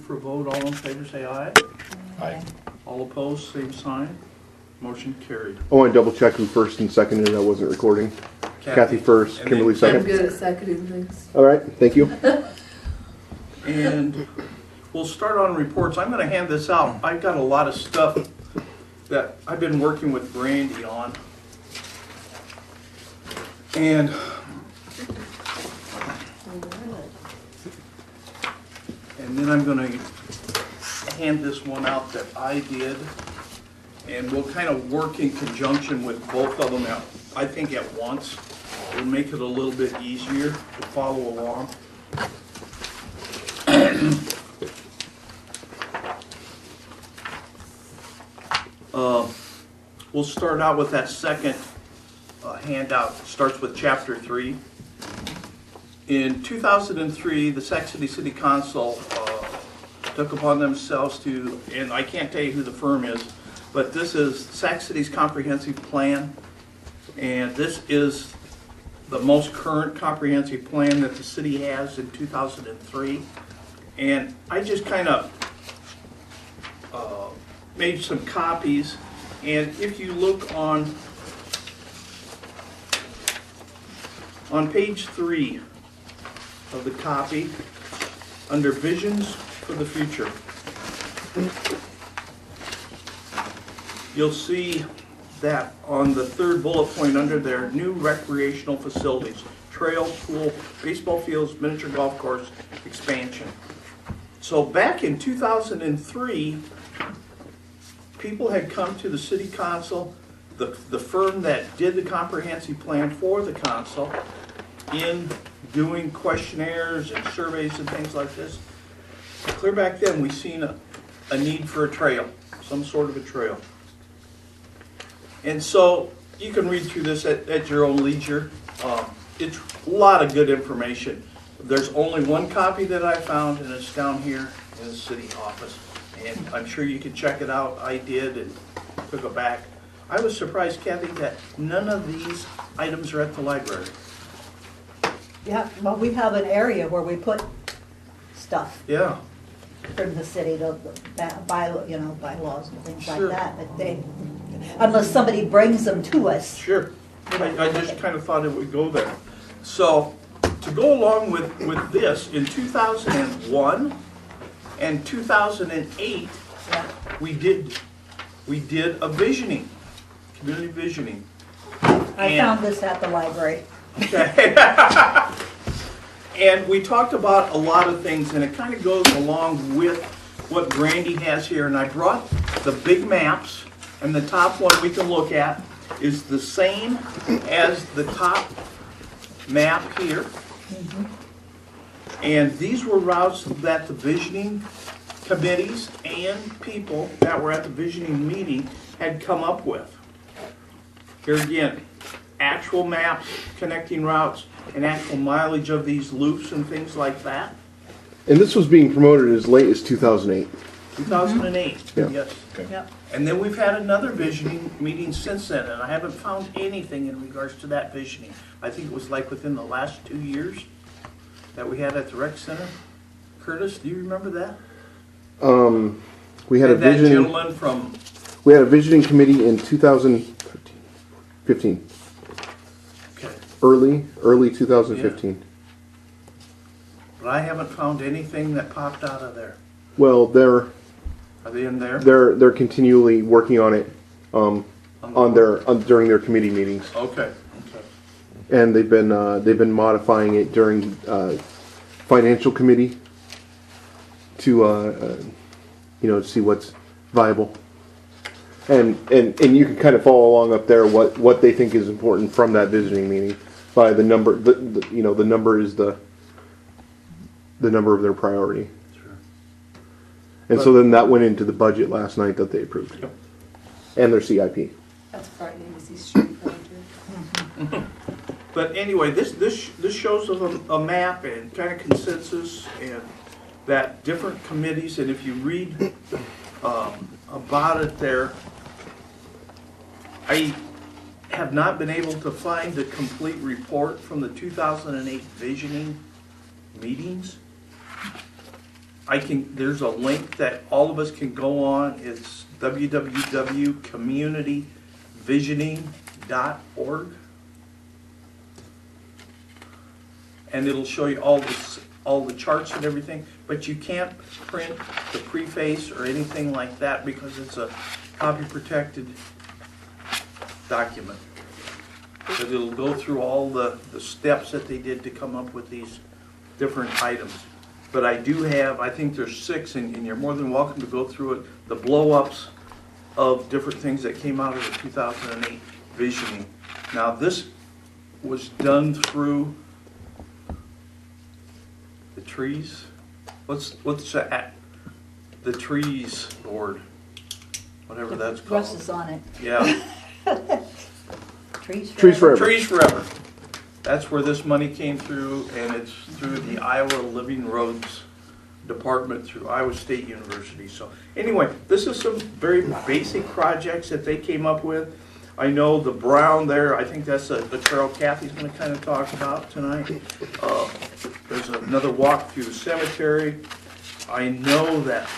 for a vote. All in favor say aye. Aye. All opposed, same sign. Motion carried. I want to double check who first and seconded. I wasn't recording. Kathy first, And Kimberly then I'm second. good at seconding things. All right, thank you. And we'll start on reports. I'm going to hand this out. I've got a lot of stuff that I've been working with Brandy on. And then I'm going to hand this one out that I did. And we'll kind of work in conjunction with both of them, I think at once. It'll make it a little bit easier to follow along. We'll start out with that second handout. It starts with Chapter 3. In 2003, the Sac City City Council took upon themselves to, and I can't tell you who the firm is, but this is Sac City's comprehensive plan, and this is the most current comprehensive plan that the city has in 2003. And I just kind of made some copies, and if you look on page 3 of the copy, under Visions for the Future, you'll see that on the third bullet point under there, new recreational facilities, trail, pool, baseball fields, miniature golf course, expansion. So back in 2003, people had come to the city council, the firm that did the comprehensive plan for the council, in doing questionnaires and surveys and things like this. Clear back then, we seen a need for a trail, some sort of a trail. And so you can read through this at your own leisure. It's a lot of good information. There's only one copy that I found, and it's down here in the city office. And I'm sure you can check it out. I did and took it back. I was surprised, Kathy, that none of these items are at the library. Yeah, well, we have an area where we put stuff Yeah, from the city, bylaws and things Sure. like that, but they, unless somebody brings them to us. sure. I just kind of thought it would go there. So to go along with this, in 2001 and 2008, Yeah. we did a visioning, community visioning. I And- found this at the library. Okay. And we talked about a lot of things, and it kind of goes along with what Brandy has here. And I brought the big maps, and the top one we can look at is the same as the top map here. And these were routes that the visioning committees and people that were at the visioning meeting had come up with. Here again, actual maps, connecting routes, and actual mileage of these loops and things like that. And this was being promoted as late as 2008. 2008, Yeah. yes. Yep. And then we've had another visioning meeting since then, and I haven't found anything in regards to that visioning. I think it was like within the last 2 years that we had at the rec center. Curtis, do you remember that? We had a And that visioning. gentleman from, We had a visioning committee in 2015, okay, early 2015. but I haven't found anything that popped out of there. Well, they're Are they in there? they're continually working on it during their committee meetings, Okay, and they've been modifying it during financial committee to see what's viable. And you can kind of follow along up there what they think is important from that visiting meeting by the number. The number is the number of their priority. Sure. And so then that went into the budget last night that they approved, Yep. and their CIP. That's frightening to see street furniture. But anyway, this shows a map and kind of consensus, and that different committees, and if you read about it there, I have not been able to find a complete report from the 2008 visioning meetings. there's a link that all of us can go on. It's www.communityvisioning.org. And it'll show you all the charts and everything, but you can't print the preface or anything like that because it's a copy protected document. But it'll go through all the steps that they did to come up with these different items. But I do have, I think there's 6, and you're more than welcome to go through it, the blow-ups of different things that came out of the 2008 visioning. Now this was done through the trees. What's the trees board? Whatever that's called. Russ is on it. Yeah. Trees Trees forever. forever. Trees Forever. That's where this money came through, and it's through the Iowa Living Roads Department through Iowa State University. So anyway, this is some very basic projects that they came up with. I know the brown there, I think that's the trail Kathy's going to kind of talk about tonight. There's another walk through the cemetery. I know that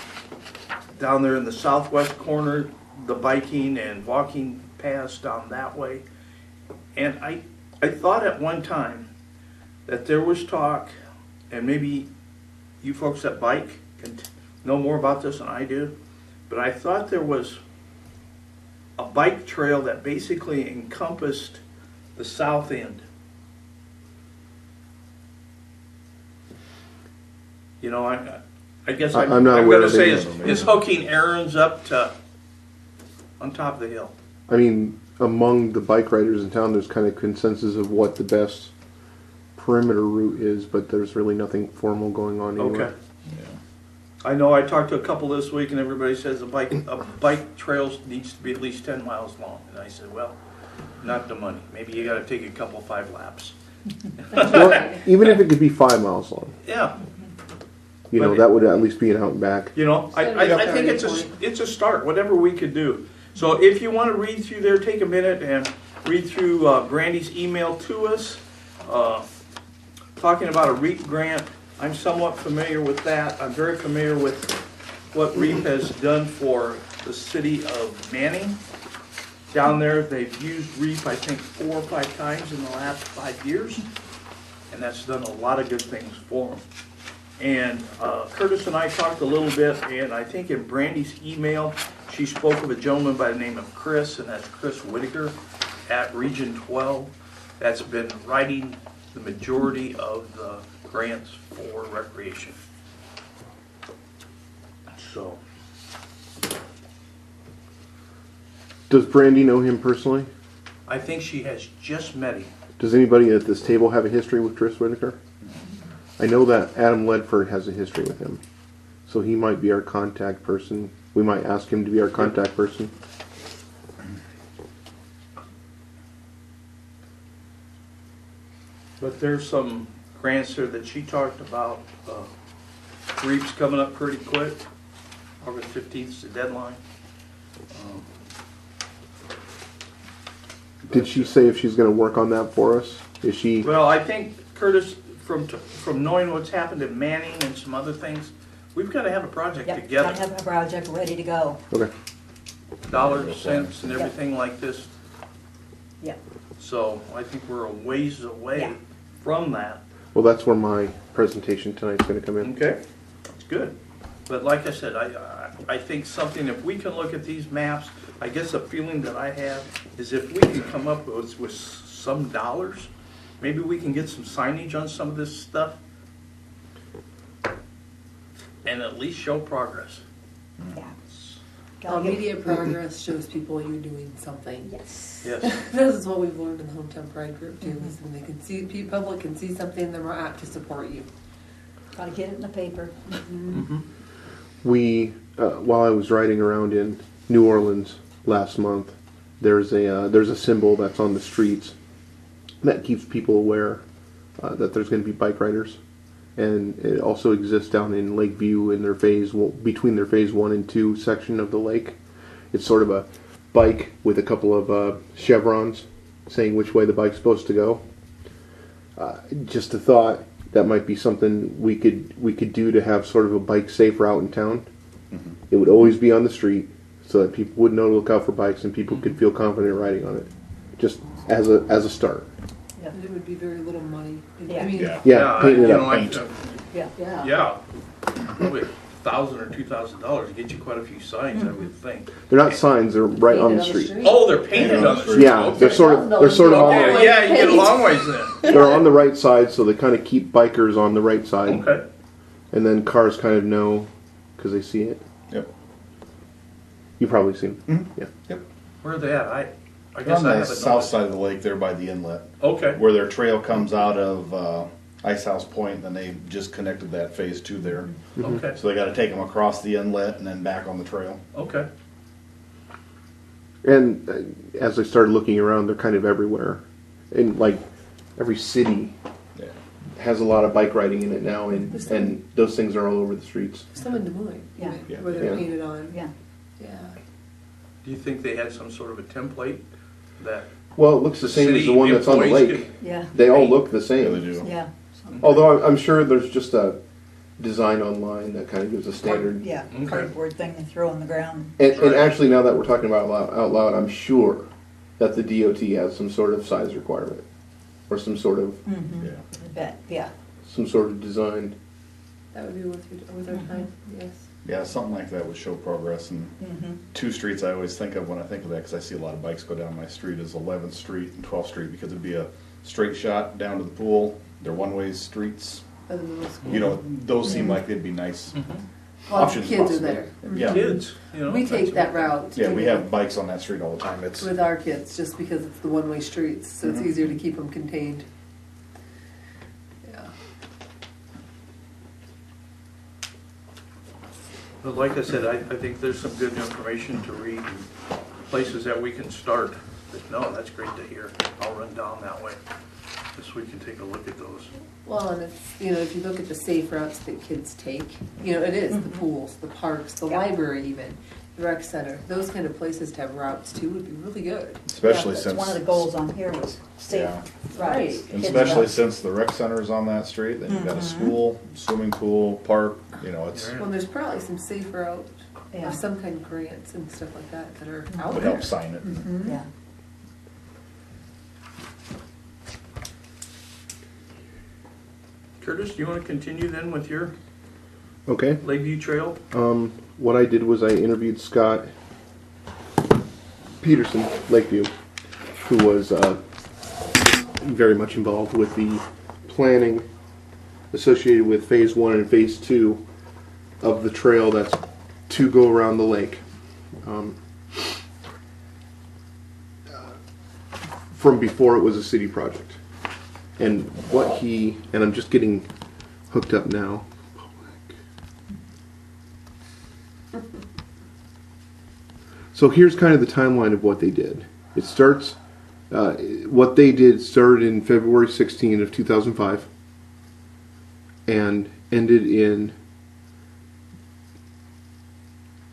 down there in the southwest corner, the biking and walking paths down that way. And I thought at one time that there was talk, and maybe you folks that bike can know more about this than I do, but I thought there was a bike trail that basically encompassed the south end. You know, I guess I'm not aware going to of say any is hooking errands up to on top of the hill. I mean, among the bike riders in town, there's kind of consensus of what the best perimeter route is, but there's really nothing formal going on anywhere. Okay. I know I talked to a couple this week, and everybody says a bike trail needs to be at least 10 miles long. And I said, well, not the money. Maybe you got to take a couple 5 laps. Well, even if it could be 5 miles long, Yeah. you know, But- that would at least be an out and back. You know, I think it's a start, whatever we could do. So if you want to read through there, take a minute and read through Brandy's email to us, talking about a REAP grant. I'm somewhat familiar with that. I'm very familiar with what REAP has done for the city of Manning. Down there, they've used REAP, I think, 4 or 5 times in the last 5 years, and that's done a lot of good things for them. And Curtis and I talked a little bit, and I think in Brandy's email, she spoke of a gentleman by the name of Chris, and that's Chris Whitaker at Region 12. That's been writing the majority of the grants for recreation. So, Does Brandy know him personally? I think she has just met him. Does anybody at this table have a history with Chris Whitaker? I know that Adam Ledford has a history with him, so he might be our contact person. We might ask him to be our contact person. But there's some grants there that she talked about. REAP's coming up pretty quick. August 15th is the deadline. Did she say if she's going to work on that for us? Is she? Well, I think, Curtis, from knowing what's happened at Manning and some other things, we've got to have a project Yep, together. gotta have a project ready to go. Okay. Dollars, cents, and everything like this. Yep. So I think we're a ways away Yeah. from that. Well, that's where my presentation tonight's going to come in. Okay, that's good. But like I said, I think something, if we can look at these maps, I guess the feeling that I have is if we can come up with some dollars, maybe we can get some signage on some of this stuff and at least show progress. Yeah. Well, Gotta get- immediate progress shows people you're doing something. Yes. Yes. This is what we've learned in the Hometown Pride group too, is when they can see, public can see something, they're more apt to support you. Gotta get it in the paper. We, while I was riding around in New Orleans last month, there's a symbol that's on the streets that keeps people aware that there's going to be bike riders, and it also exists down in Lakeview in their between their phase 1 and 2 section of the lake. It's sort of a bike with a couple of chevrons saying which way the bike's supposed to go. Just a thought. that might be something we could do to have sort of a bike safe route in town. It would always be on the street, so that people would know to look out for bikes and people could feel confident riding on it, just as a start. And it would be very little money. Yeah. I mean, Yeah. Yeah, paint you it know, up. like, Yeah. yeah, probably $1,000 or $2,000 get you quite a few signs, I would think. They're not signs; they're right on the painted street. Oh, they're painted on the street. Yeah, Okay. they're sort of on Okay, yeah, you get a long ways then. they're on the right side, so they kind of keep bikers on the right side, Okay. and then cars kind of know because they see it. Yep. You probably seen them. Yeah. Yep. Where are they at? I They're guess on I the haven't south noticed. side of the lake there by the inlet, Okay, where their trail comes out of Ice House Point, and they just connected that phase 2 there. okay, So they got to take them across the inlet and then back on the trail. okay. And as I started looking around, they're kind of everywhere, and like every city Yeah. has a lot of bike riding in it now, and those things are all over the streets. some in Des Moines, Yeah. Yeah. where they're Yeah. painted on. Yeah. Yeah. Do you think they had some sort of a template that Well, it looks the same as city the one that's on the employees lake. Yeah. They all look the Yeah, they same. do. Yeah. Although I'm sure there's just a design online that kind of gives a standard. Yeah, Okay. cardboard thing they throw on the ground. And Right. actually, now that we're talking about it out loud, I'm sure that the DOT has some sort of size requirement, or some sort of Yeah. I bet, yeah. design. That would be worth our time, yes. Yeah, something like that would show progress. And two streets I always think of when I think of that, because I see a lot of bikes go down my street, is 11th Street and 12th Street, because it'd be a straight shot down to the pool. They're one-way streets. By the middle school. You know, those seem like they'd be nice Lots of options. kids are possibly. there. Yeah. kids, you know? We that's take that what- route. Yeah, we have bikes on that street all the time. It's With our kids, just because it's the one-way streets, so it's easier to keep them contained. Yeah. But like I said, I think there's some good information to read and places that we can start. But no, that's great to hear. I'll run down that way, just so we can take a look at those. Well, and it's, if you look at the safe routes that kids take, it is the pools, the parks, the Yeah. library even, the rec center, those kind of places to have routes too would be really good. especially Yeah, since that's one of the goals on here was safe Yeah. rides. and kids' especially rides. since the rec center is on that street. Then you've got a school, swimming pool, park. You know, it's Yeah. Well, there's probably some safe route, Yeah. or some kind of grants and stuff like that are out would there. help sign it. Yeah. Curtis, do you want to continue then with your Okay. Lakeview Trail? What I did was I interviewed Scott Peterson, Lakeview, who was very much involved with the planning associated with phase 1 and phase 2 of the trail that's to go around the lake. From before it was a city project. And what he, and I'm just getting hooked up now. So here's kind of the timeline of what they did. It starts, what they did started in February 16 of 2005 and ended in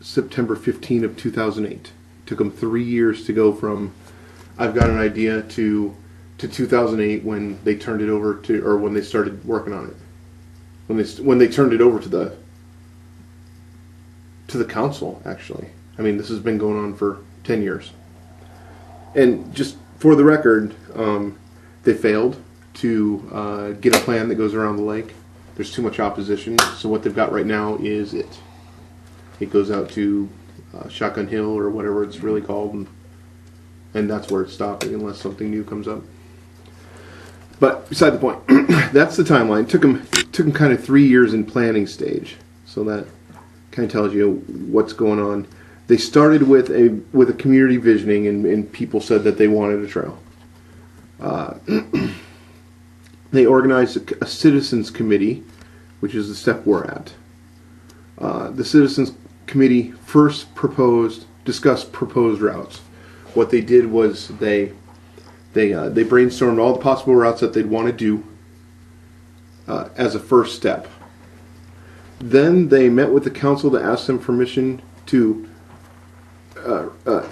September 15 of 2008. Took them 3 years to go from I've got an idea to 2008 when they turned it over to, or when they started working on it. When they turned it over to the council, actually. I mean, this has been going on for 10 years. And just for the record, they failed to get a plan that goes around the lake. There's too much opposition, so what they've got right now is it. It goes out to Shotgun Hill or whatever it's really called, and that's where it's stopping unless something new comes up. But beside the point, that's the timeline. Took them kind of 3 years in planning stage, so that kind of tells you what's going on. They started with a community visioning, and people said that they wanted a trail. They organized a citizens committee, which is the step we're at. The citizens committee first discussed proposed routes. What they did was they brainstormed all the possible routes that they'd want to do as a first step. Then they met with the council to ask them permission to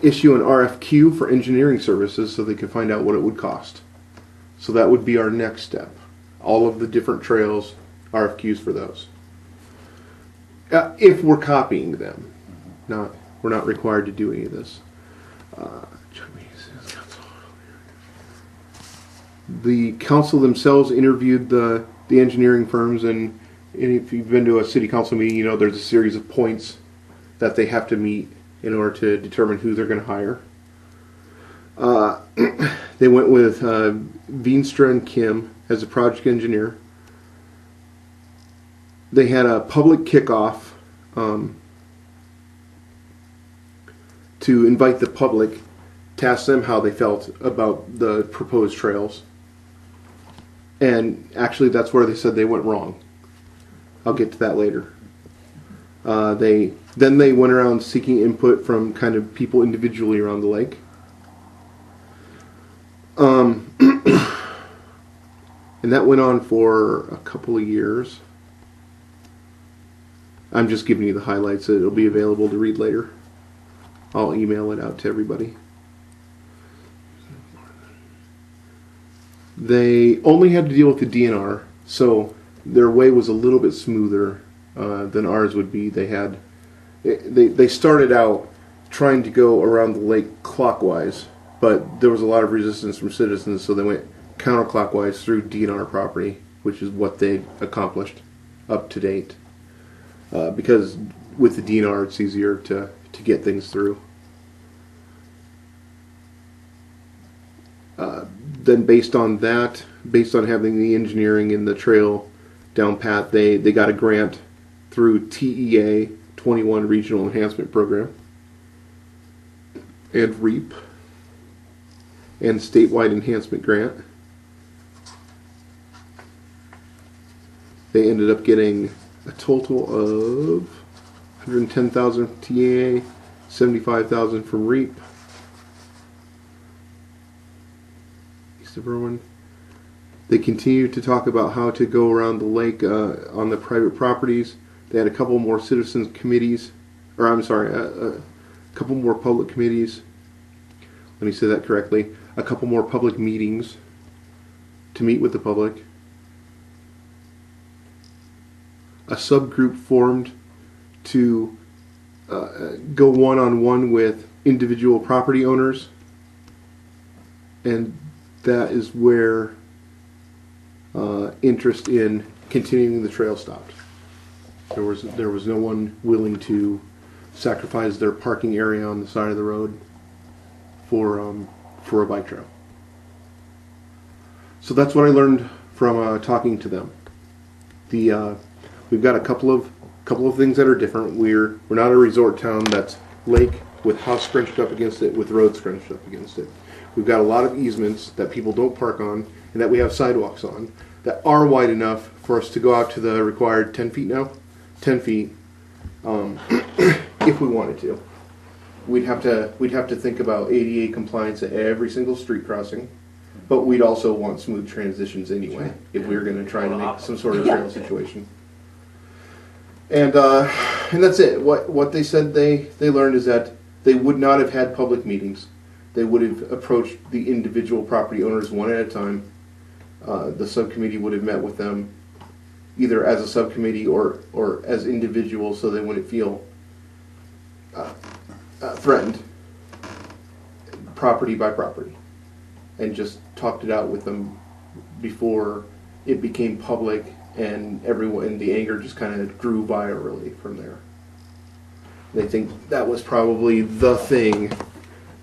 issue an RFQ for engineering services so they could find out what it would cost. So that would be our next step. all of the different trails, RFQs for those. If we're copying them, we're not required to do any of this. The council themselves interviewed the engineering firms, and if you've been to a city council meeting, you know there's a series of points that they have to meet in order to determine who they're going to hire. They went with Veenstra and Kim as a project engineer. They had a public kickoff to invite the public to ask them how they felt about the proposed trails. And actually, that's where they said they went wrong. I'll get to that later. They went around seeking input from kind of people individually around the lake. And that went on for a couple of years. I'm just giving you the highlights. It'll be available to read later. I'll email it out to everybody. They only had to deal with the DNR, so their way was a little bit smoother than ours would be. They started out trying to go around the lake clockwise, but there was a lot of resistance from citizens, so they went counterclockwise through DNR property, which is what they accomplished up to date. Because with the DNR, it's easier to get things through. Then based on that, based on having the engineering and the trail down pat, they got a grant through TEA 21 Regional Enhancement Program and REAP and statewide enhancement grant. They ended up getting a total of $110,000 from TEA, $75,000 from REAP. East of Irwin. They continued to talk about how to go around the lake on the private properties. They had a couple more citizens committees, or I'm sorry, a couple more public committees. Let me say that correctly. A couple more public meetings to meet with the public. A subgroup formed to go one-on-one with individual property owners, and that is where interest in continuing the trail stopped. There was no one willing to sacrifice their parking area on the side of the road for a bike trail. So that's what I learned from talking to them. We've got a couple of things that are different. We're not a resort town that's lake with house scrunched up against it, with road scrunched up against it. We've got a lot of easements that people don't park on and that we have sidewalks on that are wide enough for us to go out to the required 10 feet now. 10 feet, if we wanted to. We'd have to think about ADA compliance at every single street crossing, but we'd also want smooth transitions anyway if we were going to try to make some sort of trail situation. And that's it. What they said they learned is that they would not have had public meetings. They would have approached the individual property owners one at a time. The subcommittee would have met with them either as a subcommittee or as individuals, so they wouldn't feel threatened, property by property, and just talked it out with them before it became public, and the anger just kind of grew virally from there. They think that was probably the thing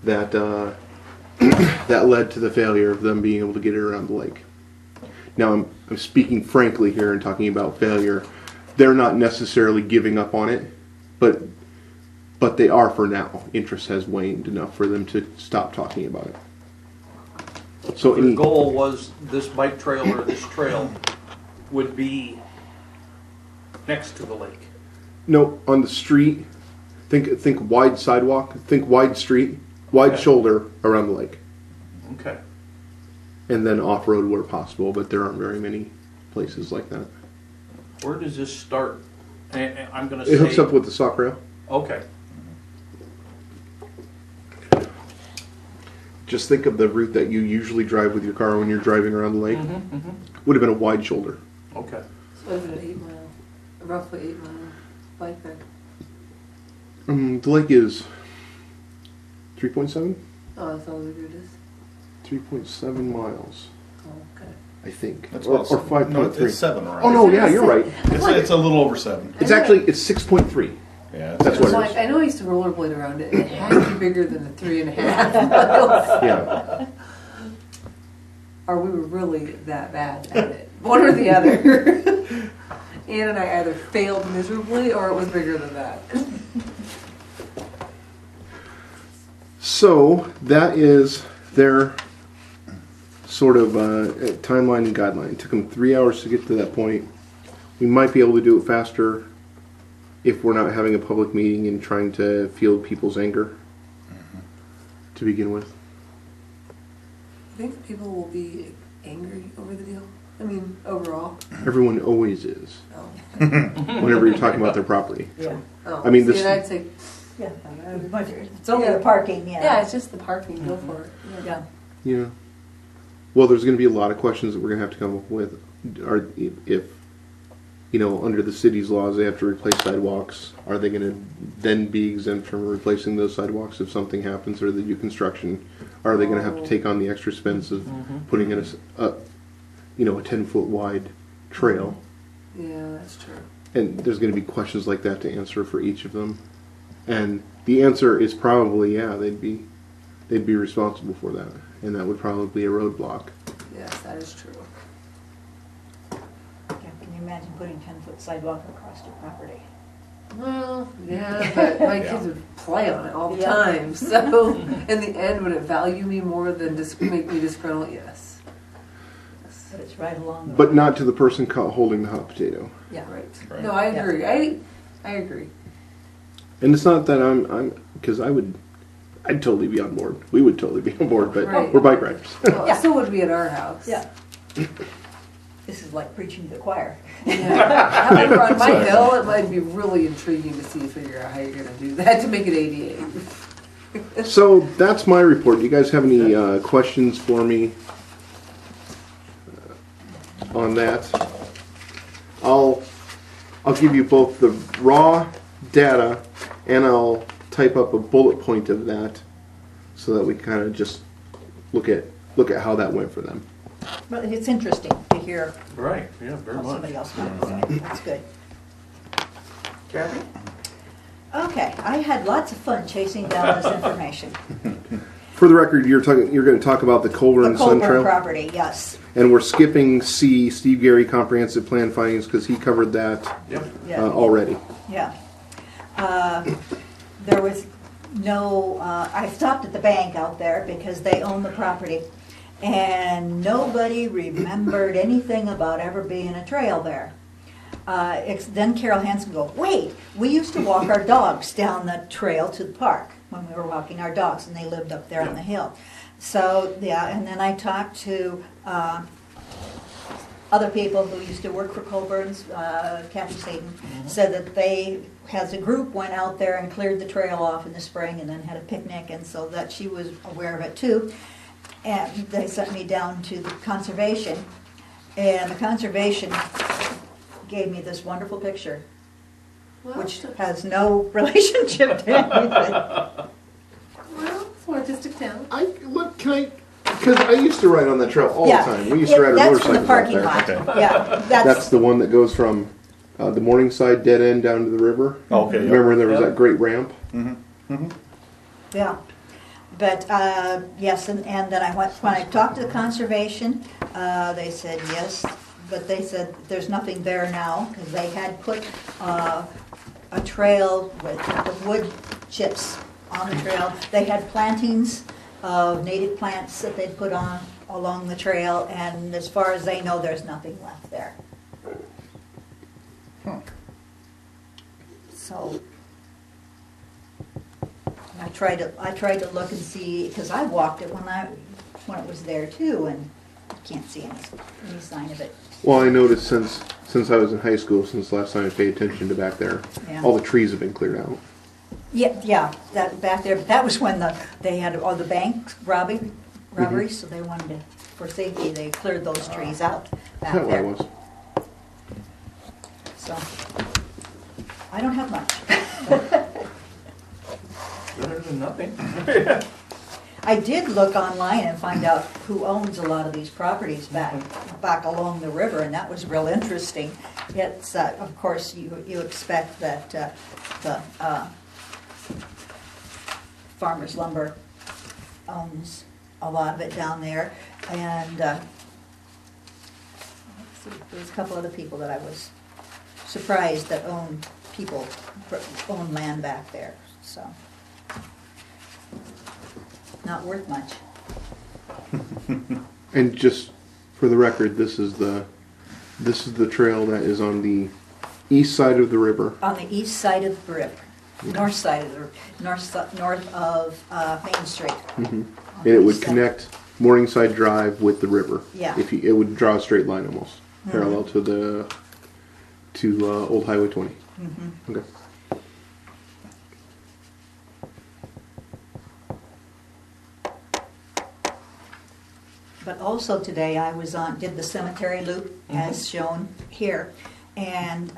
that that led to the failure of them being able to get it around the lake. Now I'm speaking frankly here and talking about failure. They're not necessarily giving up on it, but they are for now. Interest has waned enough for them to stop talking about it. So The goal was this bike trail or this trail would be next to the lake. no, on the street, think wide sidewalk, think wide street, wide Okay. shoulder around the lake. Okay. And then off-road where possible, but there aren't very many places like that. Where does this start? And I'm going to It say. hooks up with the sock rail. Okay. Just think of the route that you usually drive with your car when you're driving around the lake. Would have been a wide shoulder. Okay. So is it an 8 mile, roughly 8 mile bike ride? The lake is 3.7? Oh, that's all the good is? 3.7 miles, Oh, okay. I think. That's Or, about or 5.3. No, it's 7 around. Oh, no, yeah, you're right. It's a little over 7. It's actually, it's 6.3. Yeah. That's what it Like, is. I know I used to rollerblade around it, and it had to be bigger than the 3.5 miles. Yeah. Or we were really that bad at it. One or the other. Ann and I either failed miserably or it was bigger than that. So that is their sort of timeline and guideline. It took them 3 hours to get to that point. We might be able to do it faster if we're not having a public meeting and trying to field people's anger to begin with. I think people will be angry over the deal. I mean, overall. Everyone always is Oh. whenever you're talking about their property. Yeah, Oh. I mean, See, this- and I'd say, yeah. It's only the parking, yeah, yeah. it's just the parking. Go for it. Yeah. Yeah. Well, there's going to be a lot of questions that we're going to have to come up with. Are if you know, under the city's laws, they have to replace sidewalks. Are they going to then be exempt from replacing those sidewalks if something happens or they do construction? Are they going to have to take on the extra expense of putting in a 10-foot wide trail? Yeah, that's true. And there's going to be questions like that to answer for each of them. And the answer is probably, yeah, they'd be responsible for that. And that would probably be a roadblock. Yes, that is true. Yeah, can you imagine putting 10-foot sidewalk across your property? Well, yeah, but my kids would play on it all the Yeah. time. So, in the end, would it value me more than just make me disgruntled? Yes. Yes. But it's right along the. But not to the person caught holding the hot potato. Yeah. Right. Right. No, I agree. I agree. And it's not that I'm because I'd totally be on board. We would totally be on board, but Right. we're bike riders. Well, Yeah. so would we at our house. Yeah. This is like preaching to the choir. Yeah. However, on my hill, it might be really intriguing to see, figure out how you're going to do that to make it ADA. So that's my report. Do you guys have any questions for me on that? I'll give you both the raw data and I'll type up a bullet point of that so that we kind of just look at how that went for them. Well, it's interesting to hear Right, yeah, very how much. somebody else might do it. That's good. Kathy? Okay, I had lots of fun chasing down this information. For the record, you're going to talk about the Colburn The Sun Colburn Trail, property, yes. and we're skipping C, Steve Gary comprehensive plan findings because he covered that Yep. Yeah. already. Yeah. There was no, I stopped at the bank out there because they own the property. And nobody remembered anything about ever being a trail there. Then Carol Hansen go, wait, we used to walk our dogs down the trail to the park when we were walking our dogs, and they lived up there on the hill. So, yeah, and then I talked to other people who used to work for Colburn's, Kathy Satan, said that they, as a group, went out there and cleared the trail off in the spring and then had a picnic, and so that she was aware of it too. And they sent me down to the conservation, and the conservation gave me this wonderful picture, which has no relationship to anything. Well, it's an artistic town. Because I used to ride on that trail all Yeah, the time. We used to ride our that's from motorcycles the parking out there. lot. Okay. Yeah, That's the one that goes from the Morningside dead end down to the river. Okay. yeah. Remember there was Yeah. that great ramp? yeah. But yes, and then I went when I talked to the conservation. They said yes, but they said there's nothing there now because they had put a trail with the wood chips on the trail. They had plantings of native plants that they'd put on along the trail, and as far as they know, there's nothing left there. So I tried to look and see, because I walked it when it was there too, and I can't see any sign of it. Well, I noticed since I was in high school, since last time I paid attention to back there, Yeah. all the trees have been cleared out. Yeah, that back there, but that was when they had all the bank robberies, so they wanted to, for safety, they cleared those trees out. back That way there. it was. So, I don't have much. Better than nothing. I did look online and find out who owns a lot of these properties back along the river, and that was real interesting. It's, of course, you expect that the Farmers Lumber owns a lot of it down there, and let's see, there's a couple other people that I was surprised that own land back there, so. Not worth much. And just for the record, this is the trail that is on the east side of the river. On the east side of the river, north side of the river, north of Main Street. And it would connect Morningside Drive with the river. Yeah. It would draw a straight line almost, parallel to Old Highway 20. Okay. But also today I did the cemetery loop as shown here, and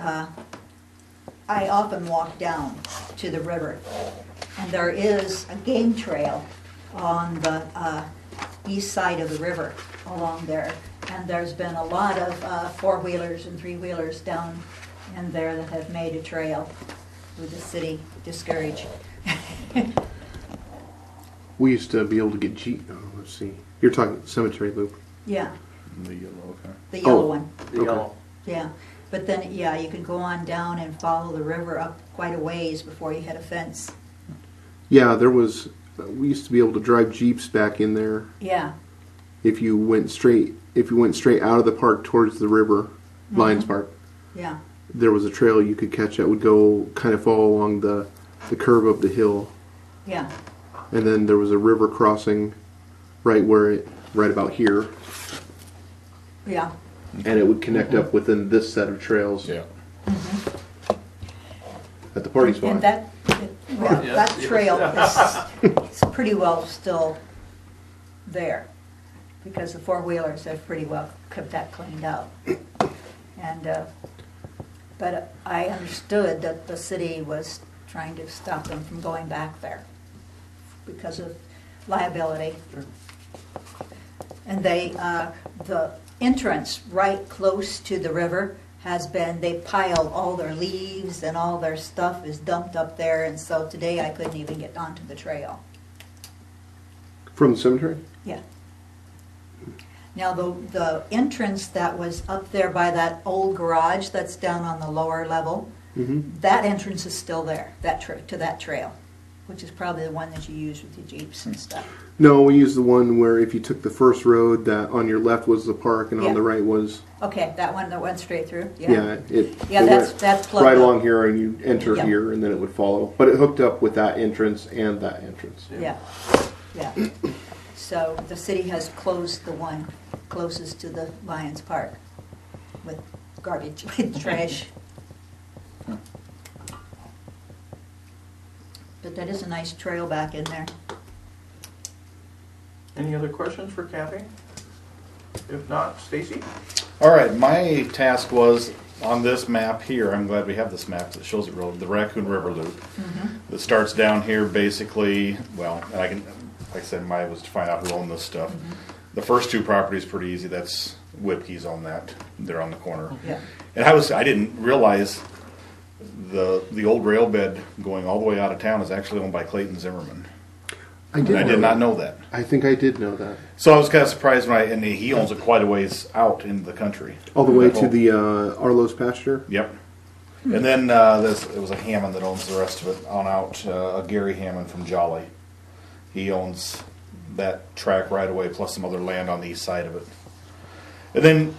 I often walk down to the river, and there is a game trail on the east side of the river along there, and there's been a lot of four-wheelers and three-wheelers down in there that have made a trail with the city discouraged. We used to be able to get let's see. You're talking cemetery loop. Yeah, The yellow, okay. the yellow Oh. one. The yellow. Yeah, but then, yeah, you can go on down and follow the river up quite a ways before you hit a fence. Yeah, there was. We used to be able to drive jeeps back in there Yeah, if you went straight out of the park towards the river, Lions Park. yeah, There was a trail you could catch that would go kind of follow along the curve of the hill, yeah, and then there was a river crossing right about here, yeah. and it would connect up within this set of trails Yeah. at the party spot. And that, well, Yes, that yes. trail is pretty well still there, because the four-wheelers have pretty well kept that cleaned out. And, but I understood that the city was trying to stop them from going back there because of liability. And the entrance right close to the river they piled all their leaves and all their stuff is dumped up there, and so today I couldn't even get onto the trail. From the cemetery? Yeah. Now, the entrance that was up there by that old garage that's down on the lower level, that entrance is still there, to that trail, which is probably the one that you use with your Jeeps and stuff. No, we used the one where if you took the first road, that on your left was the park, and Yeah. on the right was Okay, that one that went straight through? yeah. It that's went plugged right up. along here, and you enter Yeah. here, and then it would follow. But it hooked up with that entrance and that entrance. Yeah, yeah. So the city has closed the one closest to the Lions Park with garbage, with trash. But that is a nice trail back in there. Any other questions for Kathy? If not, Stacy? All right, my task was on this map here. I'm glad we have this map that shows it real. The Raccoon River Loop that starts down here, basically. Well, and I can, like I said, my was to find out who owned this stuff. The first two properties pretty easy. That's Whipke's on that. They're on the corner. Yeah. And I didn't realize the old rail bed going all the way out of town is actually owned by Clayton Zimmerman. I did. I did not know that. I think I did know that. So I was kind of surprised and he owns it quite a ways out into the country. All the way That to whole- the Arlo's pasture. Yep. And then it was a Hammond that owns the rest of it on out. Gary Hammond from Jolly. He owns that track right away, plus some other land on the east side of it. And then,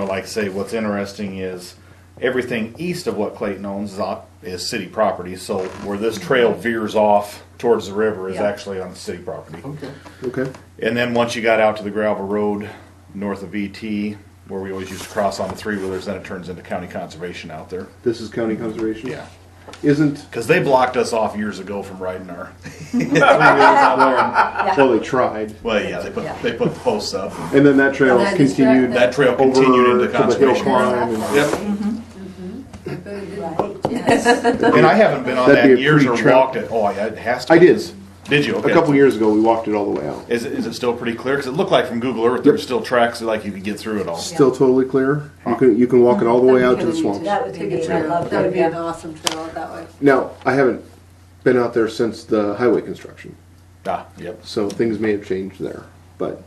like I say, what's interesting is everything east of what Clayton owns is city property. So where this trail veers off towards the river is Yeah. actually on the city property. Okay. Okay. And then once you got out to the gravel road north of VT, where we always used to cross on the three-wheelers, then it turns into county conservation out there. This is county conservation. Yeah. Isn't, Because they blocked us off years ago from riding our. Yeah. well, they tried. Well, yeah, they put posts up. And then that trail And that continued That trail over continued into to the hill conservation. climb. And, Yep. Right, yes. And I haven't been on That'd that be in a years or pretty trail. walked it. Oh, yeah, it has to. I did. Did you? Okay. A couple years ago, we walked it all the way out. Is it still pretty clear? Because it looked like from Google Earth there were still tracks that like you could get through it all. Still totally clear. You can walk it all the way out to the swamp. That would be neat. I love That would be that. an awesome trail out that way. Now, I haven't been out there since the highway construction, Ah, yep. so things may have changed there. But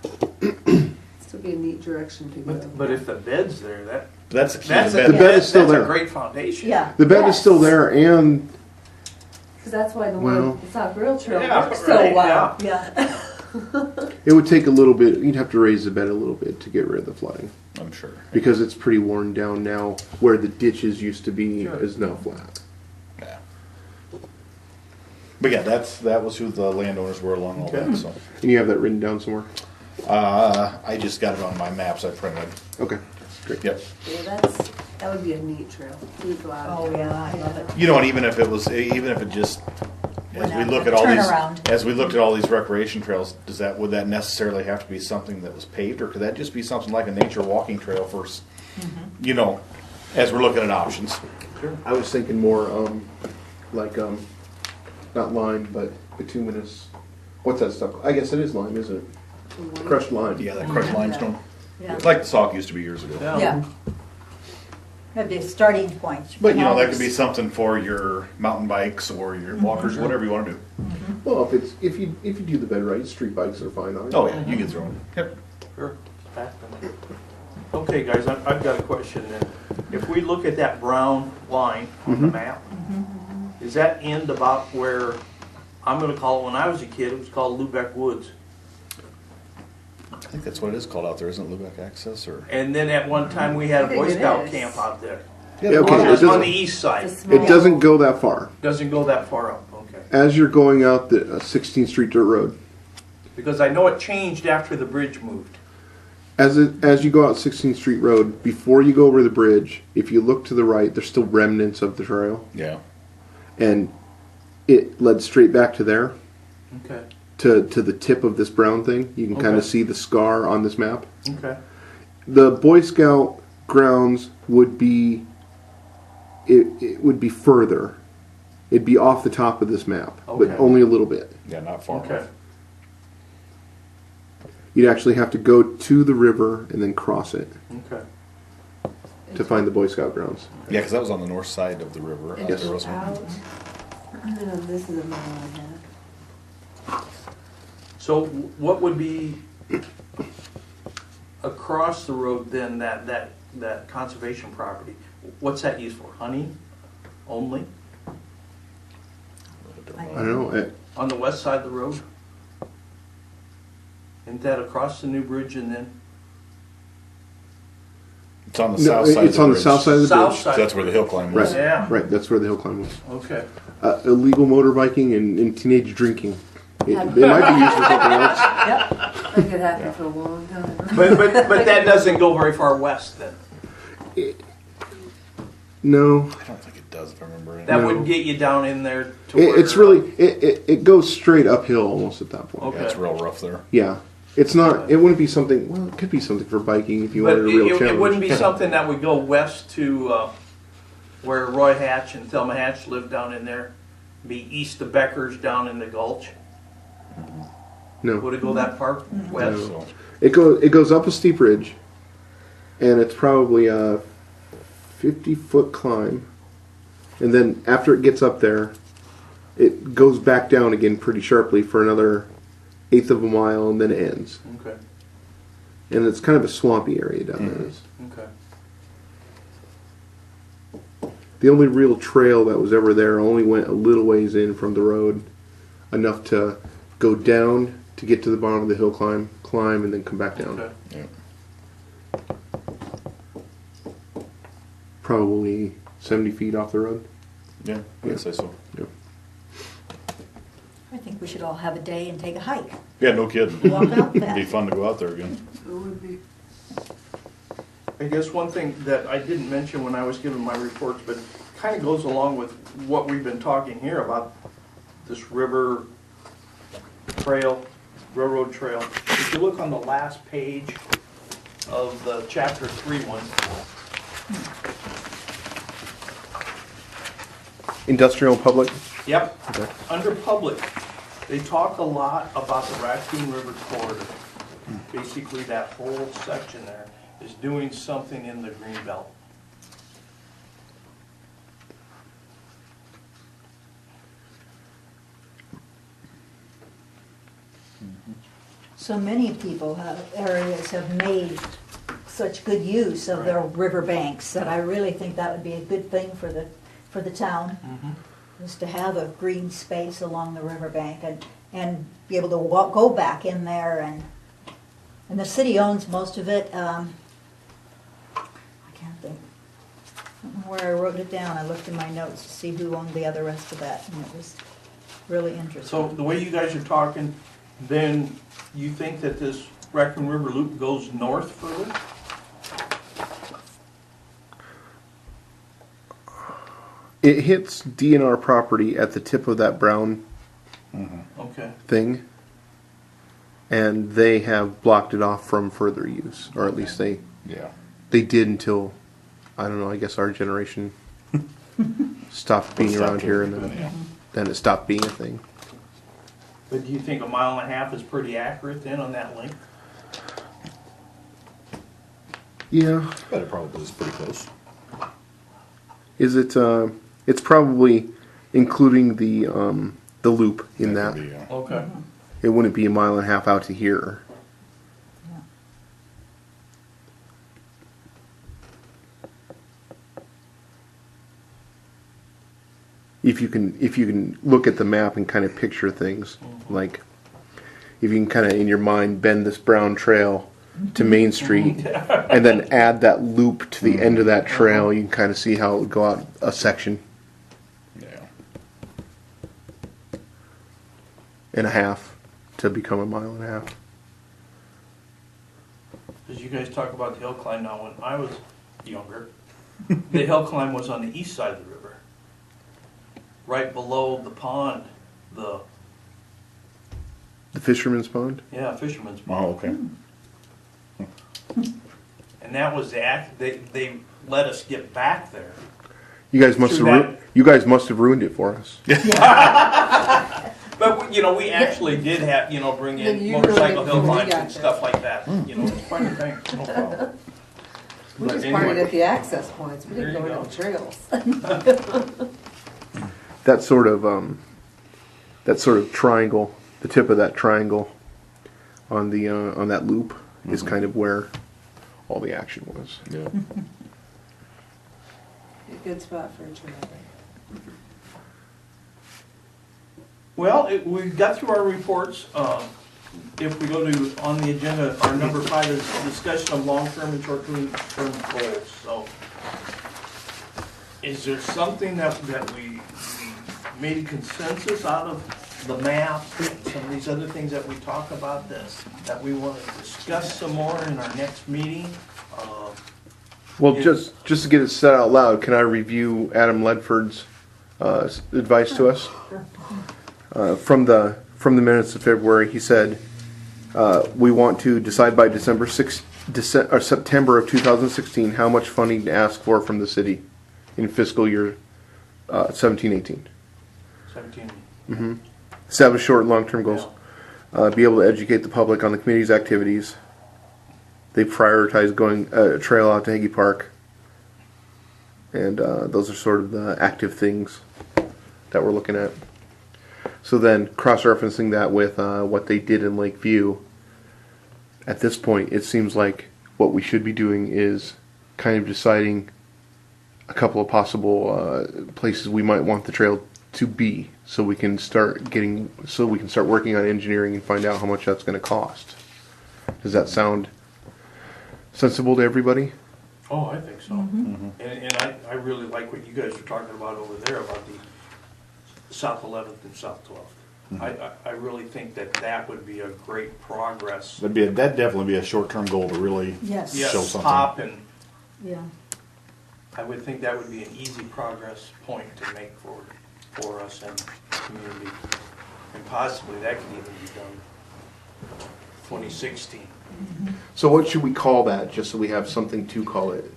Still be a neat direction to go. But if the bed's there, That's the key. that's to a, the The bed is still that's there. a great foundation. Yeah. the bed is Yes. still there, and Because that's why the Well- one, the South Rail Trail Yeah, works so right, well. Yeah. it would take a little bit. You'd have to raise the bed a little bit to get rid of the flooding I'm sure. because it's pretty worn down now. Where the ditches used to be Sure. is now flat. Yeah. But yeah, that was who the landowners were along all Okay. that. So And you have that written down somewhere. I just got it on my maps I printed. Okay, great. Yep. Yeah, that would be a neat trail. We'd go out. Oh, yeah, I love it. You know, and even if it just as we Went look out, at all turnaround. these as we looked at all these recreation trails, would that necessarily have to be something that was paved, or could that just be something like a nature walking trail for, you know, as we're looking at options? I was thinking more like not lime, but bituminous. What's that stuff? I guess it is lime, isn't it? Crushed lime. Yeah, that crushed limestone. Yeah. It's like the Sauk used to be years ago. Yeah. That'd be a starting point. But you know, that could be something for your mountain bikes or your walkers, whatever you want to do. Well, if you do the bed right, street bikes are fine on it. Oh yeah, you can throw them. Yep. Sure. Okay, guys, I've got a question then. If we look at that brown line on the map, is that end about where, I'm gonna call it, when I was a kid, it was called Lubeck Woods. I think that's what it is called out there, isn't it? Lubeck Access or? And then at one time, we had I a think Boy it Scout is. camp out there. Yeah, okay. On It the- on the doesn't, east side. It's a small- it doesn't go that far. Doesn't go that far up, okay. As you're going out the 16th Street Dirt Road, Because I know it changed after the bridge moved. as you go out 16th Street Road, before you go over the bridge, if you look to the right, there's still remnants of the trail, Yeah. and it led straight back to there, Okay, to the tip of this brown thing. You can kind Okay. of see the scar on this map. okay. The Boy Scout grounds would be it would be further. It'd be off the top of this map, Okay. but only a little bit. Yeah, not far Okay. enough. You'd actually have to go to the river and then cross it Okay. to find the Boy Scout grounds. Yeah, because that was on the north side of the river. It's Yes. There was one. out. No, this is a mile and a half. So what would be across the road then, that conservation property? What's that used for? Hunting only? I don't know. On the west side of the road? Isn't that across the new bridge and then? It's on the No, south side. it's of the on the bridge. south side of the South bridge. side. That's where the hill climb was. Right. Yeah. Right, that's where the hill climb was. Okay. Illegal motorbiking and teenage drinking. It might be used for something else. Yep. That could happen for a long time. But that doesn't go very far west then? No, I don't think it does, if I remember right. That No. wouldn't get you down in there to where... it's really it goes straight uphill almost at that point. Okay. Yeah, it's real rough there. Yeah, it's not. It wouldn't be something. Well, it could be something for biking if you But wanted a real it challenge. wouldn't be something that would go west to where Roy Hatch and Thelma Hatch lived down in there, be east of Becker's down in the Gulch. No, Would it go that far west? So, it goes up a steep ridge, and it's probably a 50-foot climb, and then after it gets up there, it goes back down again pretty sharply for another eighth of a mile, and then it ends. Okay, And it's kind of a swampy area down there. okay. The only real trail that was ever there only went a little ways in from the road, enough to go down to get to the bottom of the hill climb, and then come back down. Okay. yeah. Probably 70 feet off the road. Yeah, I'd say so. I think we should all have a day and take a hike. Yeah, no kidding. Walk out It'd be that. fun to go out there again. It would be. I guess one thing that I didn't mention when I was giving my reports, but kind of goes along with what we've been talking here about this river trail, railroad trail. If you look on the last page of the chapter 3 one, Industrial and public. yep, Okay. under public, they talk a lot about the Raccoon River corridor. Basically, that whole section there is doing something in the green belt. So many people areas have made such good use of their riverbanks that I really think that would be a good thing for the town, is to have a green space along the riverbank and be able to go back in there and the city owns most of it. I can't think. I don't know where I wrote it down. I looked in my notes to see who owned the other rest of that, and it was really interesting. So the way you guys are talking, then you think that this Raccoon River Loop goes north further? It hits DNR property at the tip of that brown Okay. thing, and they have blocked it off from further use, or at least they did until, I don't know, I guess our generation stopped being around here, and then it stopped being a thing. But do you think 1.5 miles is pretty accurate then on that length? Yeah. But it probably is pretty close. Is it? It's probably including the loop in that. Could be, yeah. Okay. It wouldn't be 1.5 miles out to here. Yeah. If you can look at the map and kind of picture things, like if you can kind of in your mind bend this brown trail to Main Street and then add that loop to the end of that trail, you can kind of see how it would go out a section Yeah. and a half to become 1.5 miles. Because you guys talk about the hill climb now, when I was younger, the hill climb was on the east side of the river. Right below the pond, The Fisherman's Pond. fisherman's pond. Oh, okay. And that was they let us get back there. You guys must Through have you guys must have ruined it for us. But we actually did have, bring Then in you motorcycle really hill did. climbs We got and stuff like that. It's quite a thing. No problem. We But just anyway. parted at the access points. We didn't There go you into go. the trails. That sort of triangle, the tip of that triangle on the on that loop is kind of where all the action was. Yeah. A good spot for a trail. Well, we got through our reports. If we go to, on the agenda, our number 5 is discussion of long-term and short-term goals. So, is there something that we made a consensus out of the map, and some of these other things that we talk about that we want to discuss some more in our next meeting? Well, Yeah. just to get it said out loud, can I review Adam Ledford's advice to us? From the minutes of February, he said we want to decide by September of 2016 how much funding to ask for from the city in fiscal year 17-18. 17. Establish short and long-term goals. Be able to educate the public on the community's activities. They prioritize going a trail out to Hagee Park. And those are sort of the active things that we're looking at. So then, cross-referencing that with what they did in Lakeview, at this point, it seems like what we should be doing is kind of deciding a couple of possible places we might want the trail to be, so we can start working on engineering and find out how much that's going to cost. Does that sound sensible to everybody? Oh, I think so. And I really like what you guys are talking about over there about the South 11th and South 12th. I really think that would be a great progress. That'd definitely be a short-term goal to really Yes. Yes, show something. pop and Yeah. I would think that would be an easy progress point to make for us and the community. And possibly that could even be done 2016. So what should we call that, just so we have something to call it?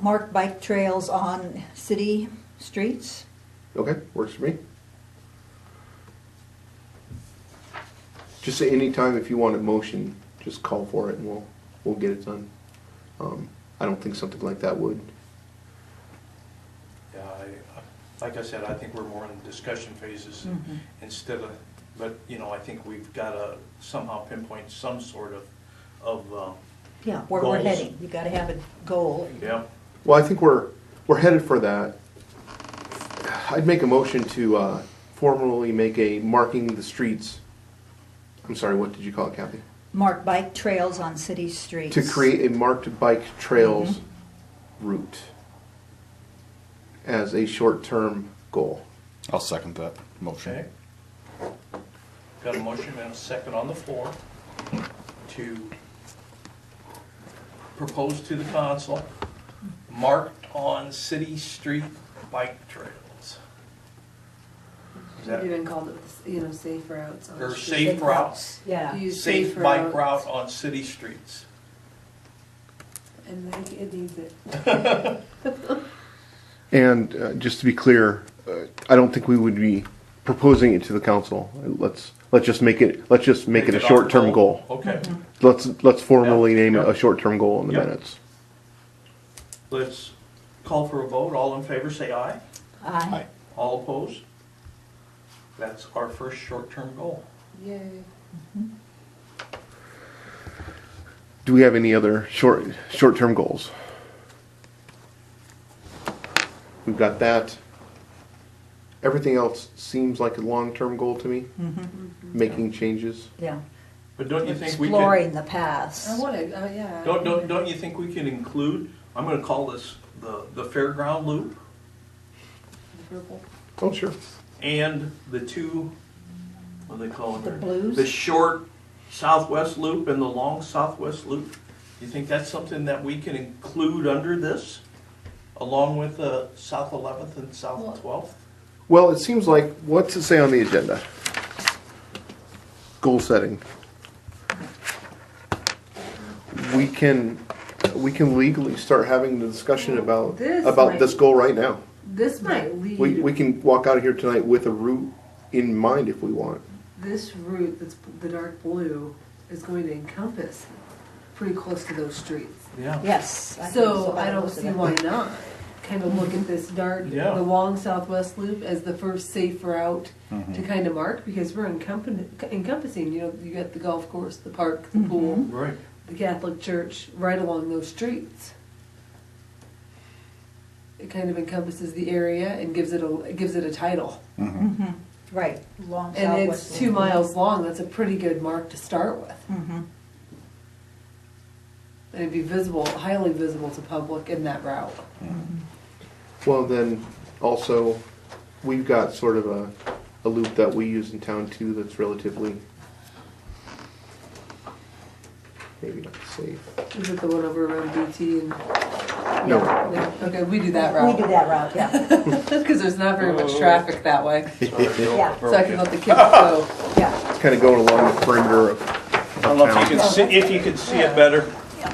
Marked bike trails on city streets. Okay, works for me. Just say anytime if you want a motion, just call for it and we'll get it done. I don't think something like that would. Yeah, like I said, I think we're more in the discussion phases instead of, but, you know, I think we've got to somehow pinpoint some sort of Yeah, where we're Goals. heading. You gotta have a goal. yeah. Well, I think we're headed for that. I'd make a motion to formally make a marking the streets. I'm sorry, what did you call it, Kathy? Marked bike trails on city streets. To create a marked bike trails route as a short-term goal. I'll second that motion. Okay. Got a motion and a second on the floor to propose to the council marked on city street bike trails. Is I've that even called it, you know, safe routes. on or the street. safe routes? Yeah. Use Safe bike routes, route on city streets. And like, it needs it. And just to be clear, I don't think we would be proposing it to the council. Let's just make it a our short-term goal. Okay. Let's formally name it Yeah. a short-term goal in the Yep. minutes. Let's call for a vote. All in favor, say aye. Aye. All opposed? That's our first short-term goal. Yay. Do we have any other short-term goals? We've got that. Everything else seems like a long-term goal to me. Making changes. Yeah. But don't you think we could? Exploring the past. I want to, yeah. Don't you think we can include, I'm gonna call this the fairground loop Purple. Oh, sure. and the two, what do they call them? The blues? The short southwest loop and the long southwest loop. You think that's something that we can include under this, along with South 11th and South 12th? Well, it seems like, what's it say on the agenda? Goal setting. We can legally start having the discussion about This this might- goal right now. This might lead, We can walk out of here tonight with a route in mind if we want. this route that's the dark blue is going to encompass pretty close to those streets. Yeah. Yes. I think So by I the don't looks of see it. why not. Kind of look at this dark, Yeah. the long southwest loop as the first safe route to kind of mark, because we're encompassing, you know, you got the golf course, the park, the pool, Right. the Catholic church, right along those streets. It kind of encompasses the area and gives it a title. Right. Long And southwest. it's 2 miles long. That's a pretty good mark to start with. Mhm. And it'd be visible, highly visible to public in that route. Well, then also, we've got sort of a loop that we use in town too that's relatively, maybe not safe. Is it the one over around BT and? No. Yeah. Okay, we do that We route. do that route, yeah. Because there's not very much traffic that way. Yeah. So I can let the kids go. Yeah. It's kind of going along the perimeter of I don't know if you can see, it better. Yeah,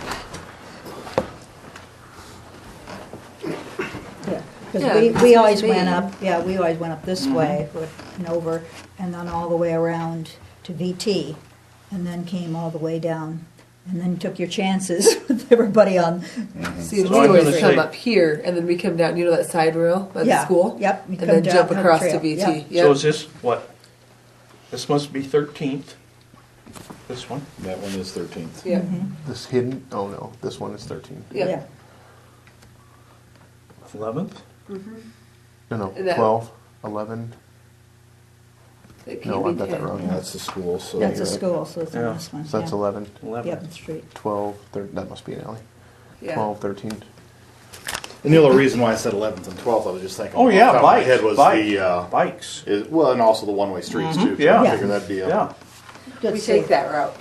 Yeah, because we always me. went up, yeah, we always went up this way and over, and then all the way around to VT, and then came all the way down, and then took your chances with everybody on. See, So we I'm always gonna come say- up here and then we come down, you know that side rail by the Yeah, school? yep, you And come then down jump Hunt across to Trail, VT. yeah. Yep. So is this what? This must be 13th. This one? That one is 13th. Yeah. this hidden. Oh no, this one is 13. Yeah. 11th? No, That- 12, 11. It No, can't I've be got that 10. wrong. That's the school, so. That's a you're right. school, so it's Yeah. on this one. So that's yeah. 11, 11th. Yep, street. 12, 13. That must be an alley. Yeah. 12, 13. And the other reason why I said 11th and 12th, I was just thinking. Oh, off yeah, the top of my bikes, head was bike. the, Bikes. well, and also the one-way streets too. So yeah. I figured that'd be a. Yeah. We Just take say- that route.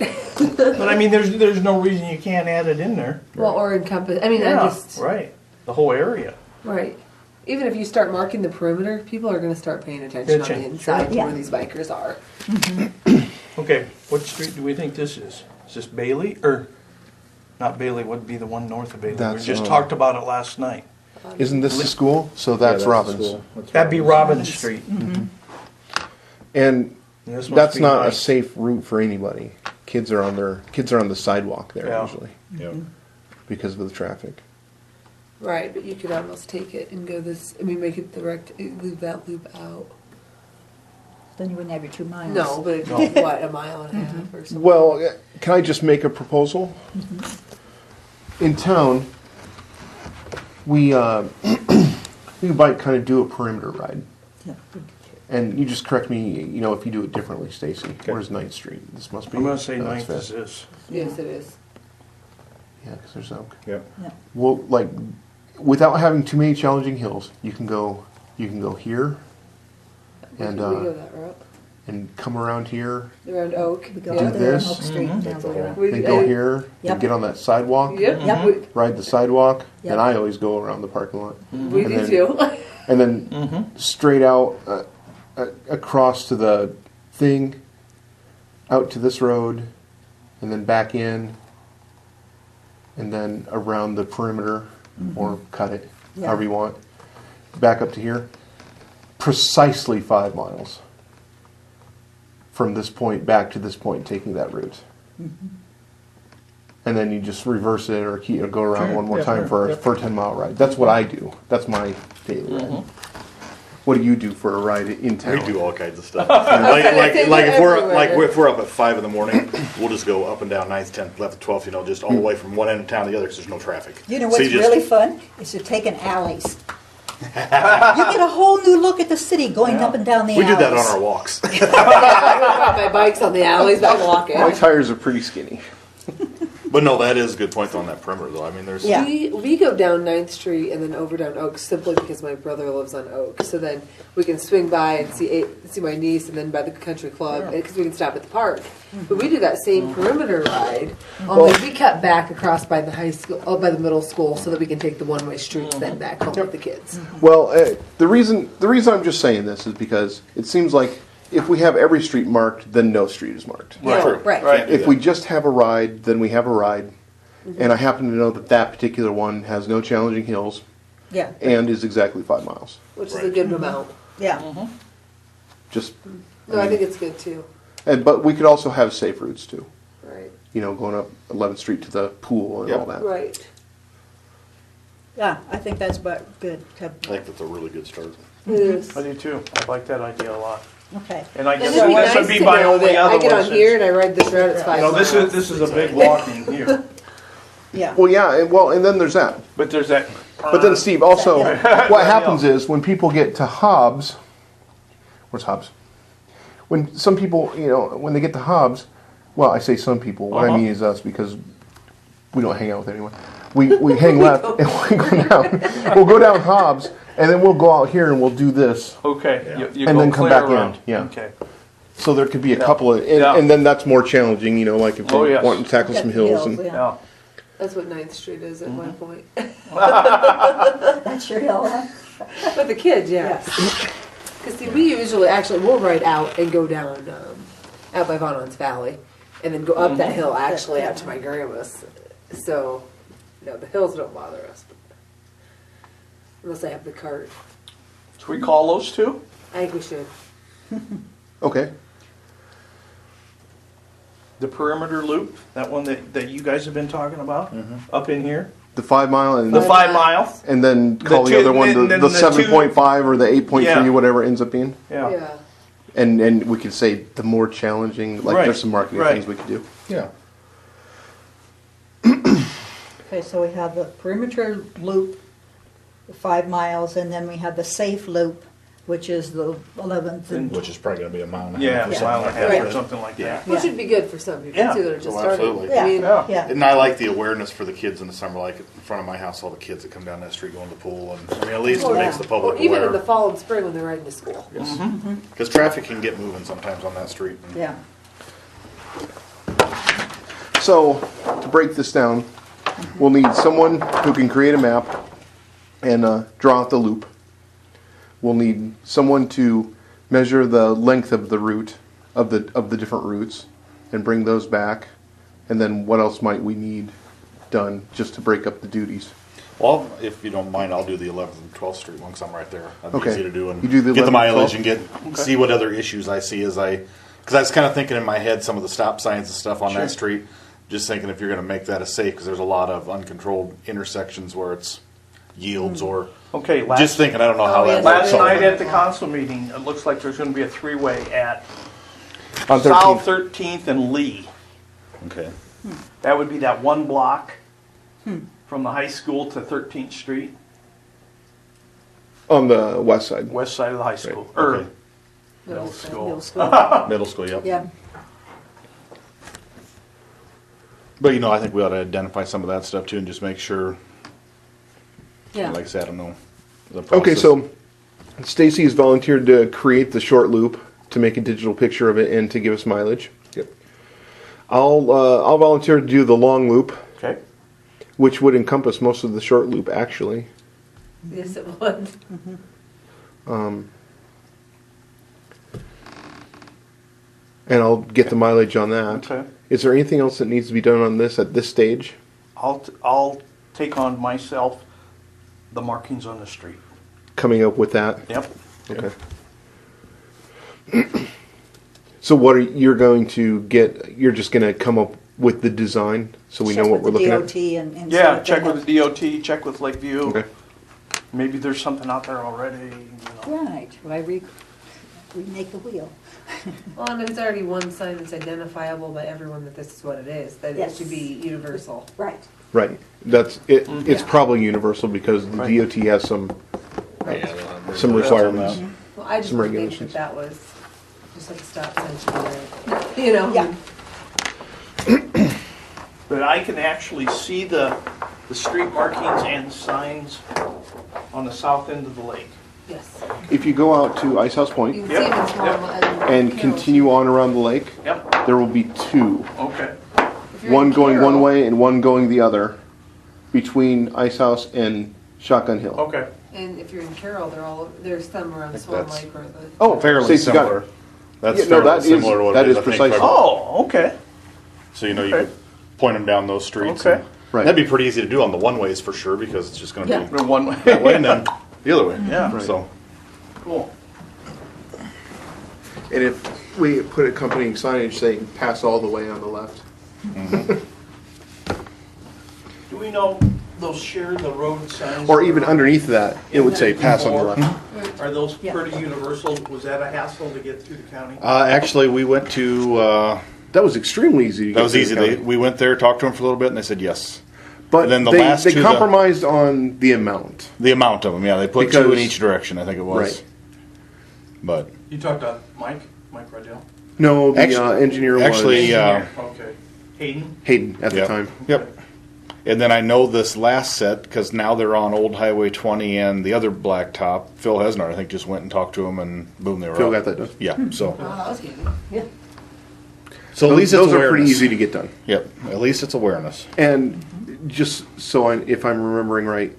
But I mean, there's no reason you can't add it in there. Well, or encompass, I mean, I Yeah, just, right. the whole area. Right. Even if you start marking the perimeter, people are gonna start paying attention on the Attention, inside to sure. where these bikers are. Okay, what street do we think this is? Is this Bailey, or, not Bailey, would be the one north of Bailey? We That's, just talked about it last night. Isn't this the school? So that's Yeah, Robbins. the school. That's That'd be Robbins Street. And This must that's be not a nice. safe route for anybody. Kids are on the sidewalk there Yeah. usually Yep. because of the traffic. Right, but you could almost take it and go this, I mean, make it direct, loop that loop out. Then you wouldn't have your 2 miles. No, but it'd be, what, a mile and a half or something? Well, can I just make a proposal? In town, we we might kind of do a perimeter ride, Yeah. and you just correct me, you know, if you do it differently, Stacy. Where's 9th Street? This must be. I'm gonna say no, that's ninth is Fifth. this. Yes, it is. Yeah, because there's Oak. Yep. Yeah. Well, like, without having too many challenging hills, you can go here and We go that route. and come around here, Around Oak. We go Yeah. out there on this. Oak Street and down there. We- then go I- here, Yep. and get on that sidewalk, Yep, Yep. we, ride the sidewalk, Yep. and I always go around the parking lot. we And do then- too. And then straight out across to the thing, out to this road, and then back in, and then around the perimeter, or cut it, Yeah. however you want, back up to here. Precisely 5 miles from this point back to this point, taking that route. And then you just reverse it or go around one more time for a 10-mile ride. That's what I do. That's my daily ride. What do you do for a ride in town? We do all kinds of stuff. like if we're up at 5 in the morning, we'll just go up and down 9th, 10th, 11th, 12th, you know, just all the way from one end of town to the other because there's no traffic. You know So what's just- really fun? Is to take an alleys. You get a whole new look at the city going up and down the We alleys. do that on our walks. I ride my bikes on the alleys back walking. My tires are pretty skinny. But no, that is a good point on that perimeter though. I mean, there's Yeah. We go down 9th Street and then over down Oak simply because my brother lives on Oak. So then we can swing by and see my niece and then by the country club because we can stop at the park. But we do that same perimeter ride. Only we cut back across by the high school, by the middle school, so that we can take the one-way streets then back home with the kids. Well, the reason I'm just saying this is because it seems like if we have every street marked, then no street is marked. Yeah, True. right. Right. Can't do If that. we just have a ride, then we have a ride. And I happen to know that that particular one has no challenging hills Yeah, and is exactly 5 miles. Which is a good amount. yeah. Just, No, I think it's good too. but we could also have safe routes too. Right. You know, going up 11th Street to the pool and Yep. all that. Right. Yeah, I think that's about good. I think that's a really good start. It is. I do too. I like that idea a lot. Okay. And I And guess it'd be this nice would to be my know only that other I get one. on here and I ride this route, it's 5 You know, miles. this is a big walking here, Yeah. Well, yeah, and then there's that. but there's that. But then, Steve, also, what happens is when people get to Hobbs, where's Hobbs? When some people, you know, when they get to Hobbs, well, I say some people, what I mean is us because we don't hang out with anyone. We hang left and we go down. We'll go down Hobbs and then we'll go out here and we'll do this. Okay, you And go then come clear back in, around. yeah. Okay. So there could be a couple of, and, Yeah. and then that's more challenging, you know, like if Oh, we yes. want to tackle some hills. And, Yeah. Yeah. That's what 9th Street is at one point. That's your hill, huh? But the kids, yeah. Because see, we usually, actually, we'll ride out and go down out by Von On's Valley. And then go up that hill, actually, out to my grandma's. So, no, the hills don't bother us. Unless I have the cart. Should we call those two? I think we should. Okay. The perimeter loop, that one that you guys have been talking about, up in here? The 5 mile and The 5 mile? and then call the two- other one and the then the 7.5 or the 8.3, Yeah. whatever it ends up being. Yeah. And we could say the more challenging, like Right, there's some marketing right. things we could do. Yeah. Okay, so we have the perimeter loop, the 5 miles, and then we have the safe loop, which is the 11th. And, Which is probably going to be a mile and a half. Yeah, or a something mile and a like half that. or something like that. Which would be good for some people Yeah. too that are just Oh, starting. absolutely. I mean, Yeah. yeah. And I like the awareness for the kids in the summer, like in front of my house, all the kids that come down that street going to the pool, and I mean, at least Oh, it makes yeah. the public or even in the aware. fall and spring when they're riding to school. Because traffic can get moving sometimes on that street. Yeah. So to break this down, we'll need someone who can create a map and draw out the loop. We'll need someone to measure the length of the route of the different routes and bring those back. And then what else might we need done just to break up the duties? Well, if you don't mind, I'll do the 11th and 12th Street one, 'cause I'm right there. That'd be Okay. easy to do, and You do the get the 11th, mileage 12th? and see what other issues I see because I was kind of thinking in my head some of the stop signs and stuff on Sure. that street. Just thinking if you're going to make that a safe, because there's a lot of uncontrolled intersections where it's yields or Okay, just thinking. I don't know how Oh, that yeah. works. last night out. at the council meeting, it looks like there's gonna be a three-way at On South 13th. 13th and Lee. Okay. That would be that one block from the high school to 13th Street, On the west side. west side of the high school, Right, or okay. middle school. Middle school. Middle school, yep. Yeah. But I think we ought to identify some of that stuff too, and just make sure. Yeah. Like I said, I don't know. The Okay, process. so Stacy has volunteered to create the short loop to make a digital picture of it and to give us mileage. Yep. I'll volunteer to do the long loop, Okay, which would encompass most of the short loop actually. Yes, it would. And I'll get the mileage on that. okay. Is there anything else that needs to be done on this at this stage? I'll take on myself the markings on the street. Coming up with that? Yep. Okay. So what are you're going to get? You're just going to come up with the design so we know what we're looking Check with at. the DOT and see Yeah, what check they with the DOT, check with Lakeview. Okay. Maybe there's something out there already, you know. Right, why remake the wheel? Well, and there's already one sign that's identifiable by everyone that this is what it is, that it Yes. should be universal. Right. Right. That's it. It's Yeah. probably universal because the Right. DOT has some requirements. Well, I just Some would think regulations. that was just like a stop sign should be there. You know? Yeah. But I can actually see the street markings and signs on the south end of the lake. Yes. If you go out to Ice House You Point can see Yep, them in small. yep. and continue on around the lake, Yep, there will be two. okay. If you're One in going one Carroll- way and one going the other between Ice House and Shotgun Hill. Okay. And if you're in Carroll, there's some around think Swan that's- Lake or the. Oh, Fairly Stacy got it. similar. That's Yeah, no, fairly that is- similar to what that it is. is I think, precisely- probably. Oh, okay. So you Okay. could point them down those streets. Okay. and Right. That'd be pretty easy to do on the one ways for sure because it's just going to Yeah. be The one way. that way and then the other way. Yeah. Right. So Cool. And if we put accompanying signage saying pass all the way on the left. Do we know those share the road signs? Or even underneath that, it would say pass on the left. Are those Yeah. pretty universal? Was that a hassle to get through the county? actually, we went to. That was extremely easy to get That was through easy. the county. We went there, talked to them for a little bit, and they said yes. But and then the they, last they two, compromised on the amount. The amount of them, yeah, they put two in Because- each direction. I think it was. Right. But You talked to Mike Rydell? No, the Actually- engineer actually, was Yeah. Okay. Hayden? Hayden at the Yep. time. Yep. And then I know this last set because now they're on Old Highway 20 and the other blacktop. Phil Hesner, I think, just went and talked to him, and boom, they were Phil up. got that done. Yeah. So, Oh, that was handy. Yeah. so at Those, least it's those are awareness. pretty easy to get done. Yep. At least it's awareness. And just so if I'm remembering right,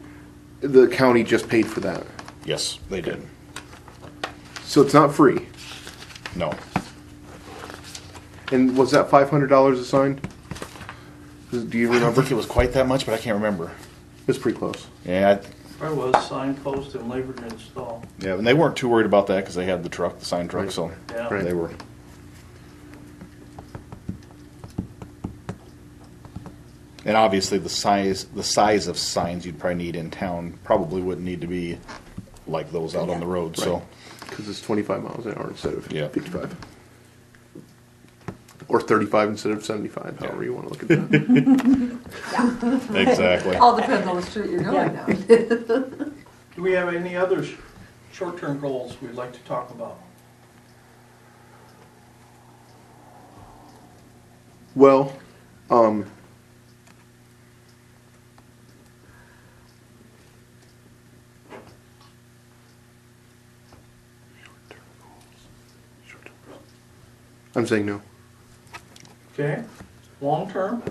the county just paid for that. Yes, they did. So it's not free. No. And was that $500 a sign? Do you I don't remember? think it was quite that much, but I can't remember. It's pretty close. Yeah. There was sign post and labor to install. Yeah, and they weren't too worried about that because they had the truck, the sign truck, Right. so Yeah. Right. they were. And obviously, the size of signs you'd probably need in town probably wouldn't need to be like those out on the road. So, Right. Because it's 25 miles an hour instead of Yeah. 55. Or 35 instead of 75, however you want to look at that. exactly. All depends on the street you're going down. Do we have any other short-term goals we'd like to talk about? Well, I'm saying no. Okay. Long-term?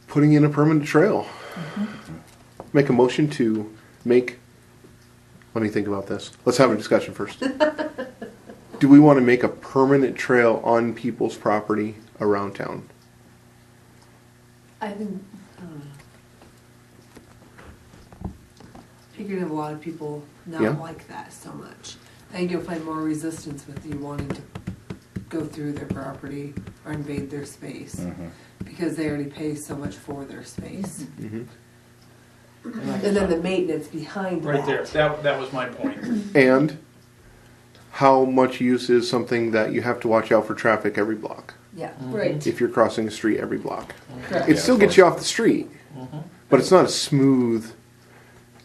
Putting in a permanent trail. make a motion to make, let me think about this. Let's have a discussion first. Do we want to make a permanent trail on people's property around town? I think you're gonna have a lot of people not Yeah. like that so much. I think you'll find more resistance with you wanting to go through their property or invade their space because they already pay so much for their space. Mm-hmm. And then the maintenance behind Right there, that. that was my point. And how much use is something that you have to watch out for traffic every block? Yeah, right. If you're crossing a street every block. Correct. It still gets you off the street, but it's not a smooth,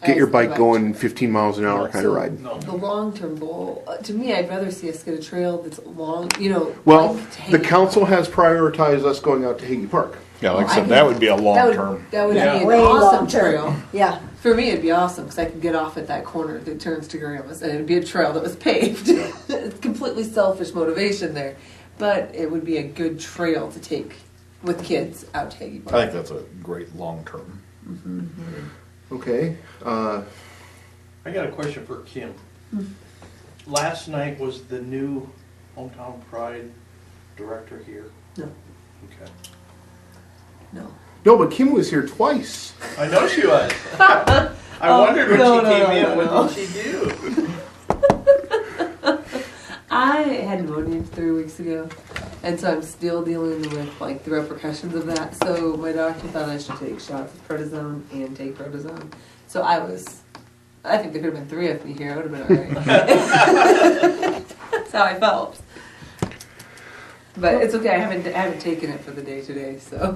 get your As bike the going 15 miles an hour kind of So, ride. No. The long-term goal, to me, I'd rather see us get a trail that's long, Well, like to the Hague. council has prioritized us going out to Hague Park. Yeah, like I I said, think that would be a That long would- term. That would Yeah. be an Way awesome long-term. trail. Yeah, For me, it'd be awesome because I could get off at that corner that turns to Grandma's, and it'd be a trail that was paved. It's completely selfish motivation there, but it would be a good trail to take with kids out to Hague I Park. think that's a great long term. Okay. I got a question for Kim. Last night was the new Hometown Pride director here. No, Okay. no. No, but Kim was here twice. I know she was. I wondered when no, she no, came no, in, no, what no. did she do? I had pneumonia 3 weeks ago, and so I'm still dealing with like the repercussions of that. So my doctor thought I should take shots of prednisone and take prednisone. So I think there could have been 3 of me here. I would have been alright. That's how I felt. But it's okay. I haven't taken it for the day today. So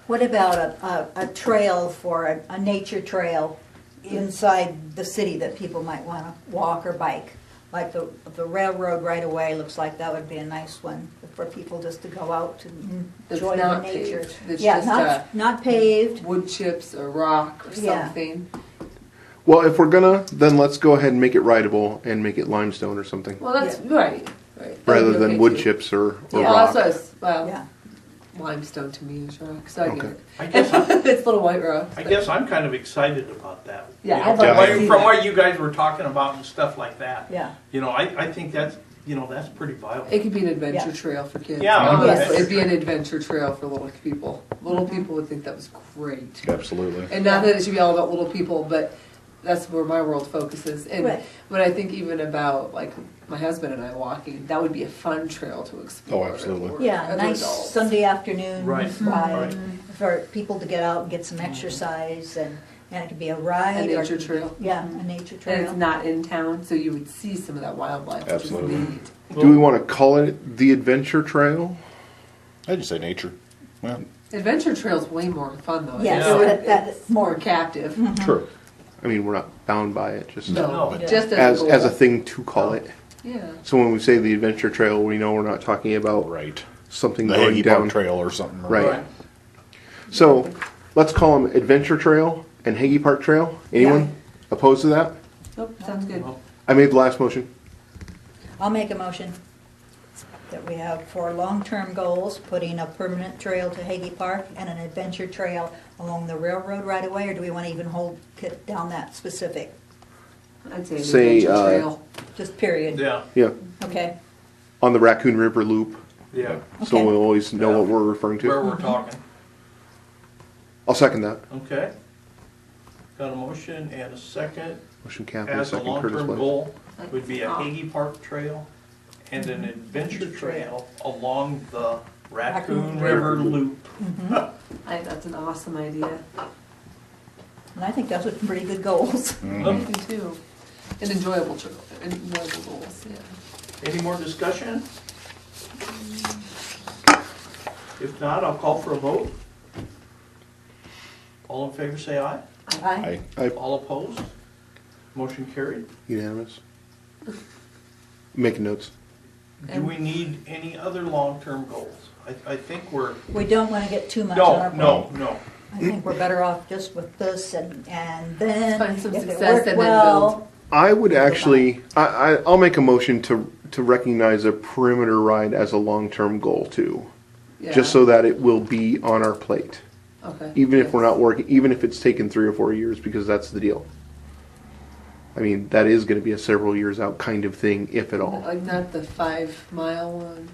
what about a trail for a nature trail inside the city that people might want to walk or bike? Like the railroad right away looks like that would be a nice one for people just to go out and It's enjoy the not nature. paved. It's Yeah, just not paved. wood chips or rock or Yeah. something. Well, if we're gonna, then let's go ahead and make it rideable and make it limestone or something, Well, that's right. Right. That would rather be than okay, wood too. chips or Yeah, rock. well, Yeah. limestone to me is rock, so I get Okay. it. I guess, It's little white rocks. I but- guess I'm kind of excited about that. Yeah, You know, I'd like to from see what- From that. what you guys were talking about and stuff like that. Yeah. I think that's pretty viable. It could be an adventure Yeah. trail for kids. Yeah, honestly. yes. It'd be an adventure trail for little people. Little people would think that was great. Absolutely. And not that it should be all about little people, but that's where my world focuses. And Right. when I think even about like my husband and I walking, that would be a fun trail to explore. Oh, absolutely. for Yeah, other nice adults. Sunday afternoon Right, ride right. for people to get out and get some exercise, and it could be a ride. A or it nature could be- trail. Yeah, a nature And it's trail. not in town, so you would see some of that wildlife, which Absolutely. is neat. Do we want to call it the Adventure Trail? I'd just say nature. Well, Adventure trail's way more fun though. Yes, Yeah. It's more captive. True. I mean, we're not bound by it, just No, No. just as goal. a thing to call it. Yeah. So when we say the Adventure Trail, we know we're not talking about right. something The going Hagee down. Park Trail or something. Right. So let's call them Adventure Trail and Hagee Park Trail. Anyone opposed to that? Nope, sounds good. I made the last motion. I'll make a motion that we have for long-term goals, putting a permanent trail to Hagee Park and an adventure trail along the railroad right away, or do we want to even get down that specific? I'd say, Say, adventure trail. Just period? Yeah, Yeah, Okay, on the Raccoon River Loop, yeah, so Okay. we'll always know what we're referring where to. we're talking. I'll second that. Okay. Got a motion and a second. Motion Kathy, As a second Curtis long-term Blake. goal would be a Hagee Park Trail and an adventure trail along the Raccoon River Loop. I think that's an awesome idea. and I think those are pretty good goals. I do too. And enjoyable goals, yeah. Any more discussion? If not, I'll call for a vote. All in favor, say aye. Aye. All opposed? Motion carried. Unanimous. Making notes. Do we need any other long-term goals? I think we're, We don't want to get too much on our no, plate. no. I think we're better off just with this, and then Find some if it success worked and then well, I would actually, I'll make a motion to recognize a perimeter ride as a long-term goal too. Yeah. Just so that it will be on our plate. Okay. even if we're not working, even if it's taken 3 or 4 years, because that's the deal. I mean, that is going to be a several years out kind of thing, if at all. Like not the 5-mile one?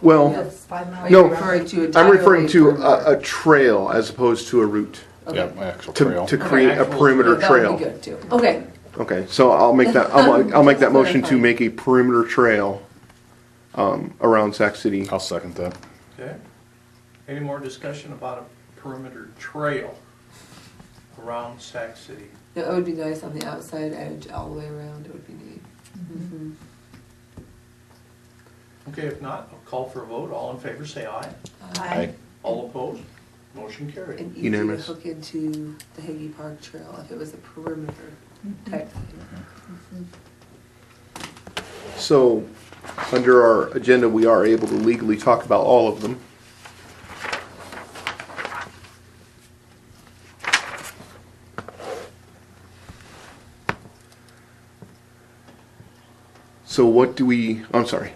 Well, That's 5 miles. Are you No, referring to I'm referring to entirely a trail as opposed to a route. Okay. Yeah, my actual To, trail. to create a Actual- perimeter That would trail. be good too. Okay. Okay, so I'll make that, I'll make that motion to Clarifying. make a perimeter trail around Sac City. I'll second that. Okay. Any more discussion about a perimeter trail around Sac City? Yeah, it would be nice on the outside edge all the way around. It would be neat. Mhm. Okay, if not, I'll call for a vote. All in favor, say aye. Aye. All opposed? Motion carried. And easy to Unanimous. hook into the Hagee Park Trail if it was a perimeter type thing. So, under our agenda, we are able to legally talk about all of them. So what do we, I'm sorry.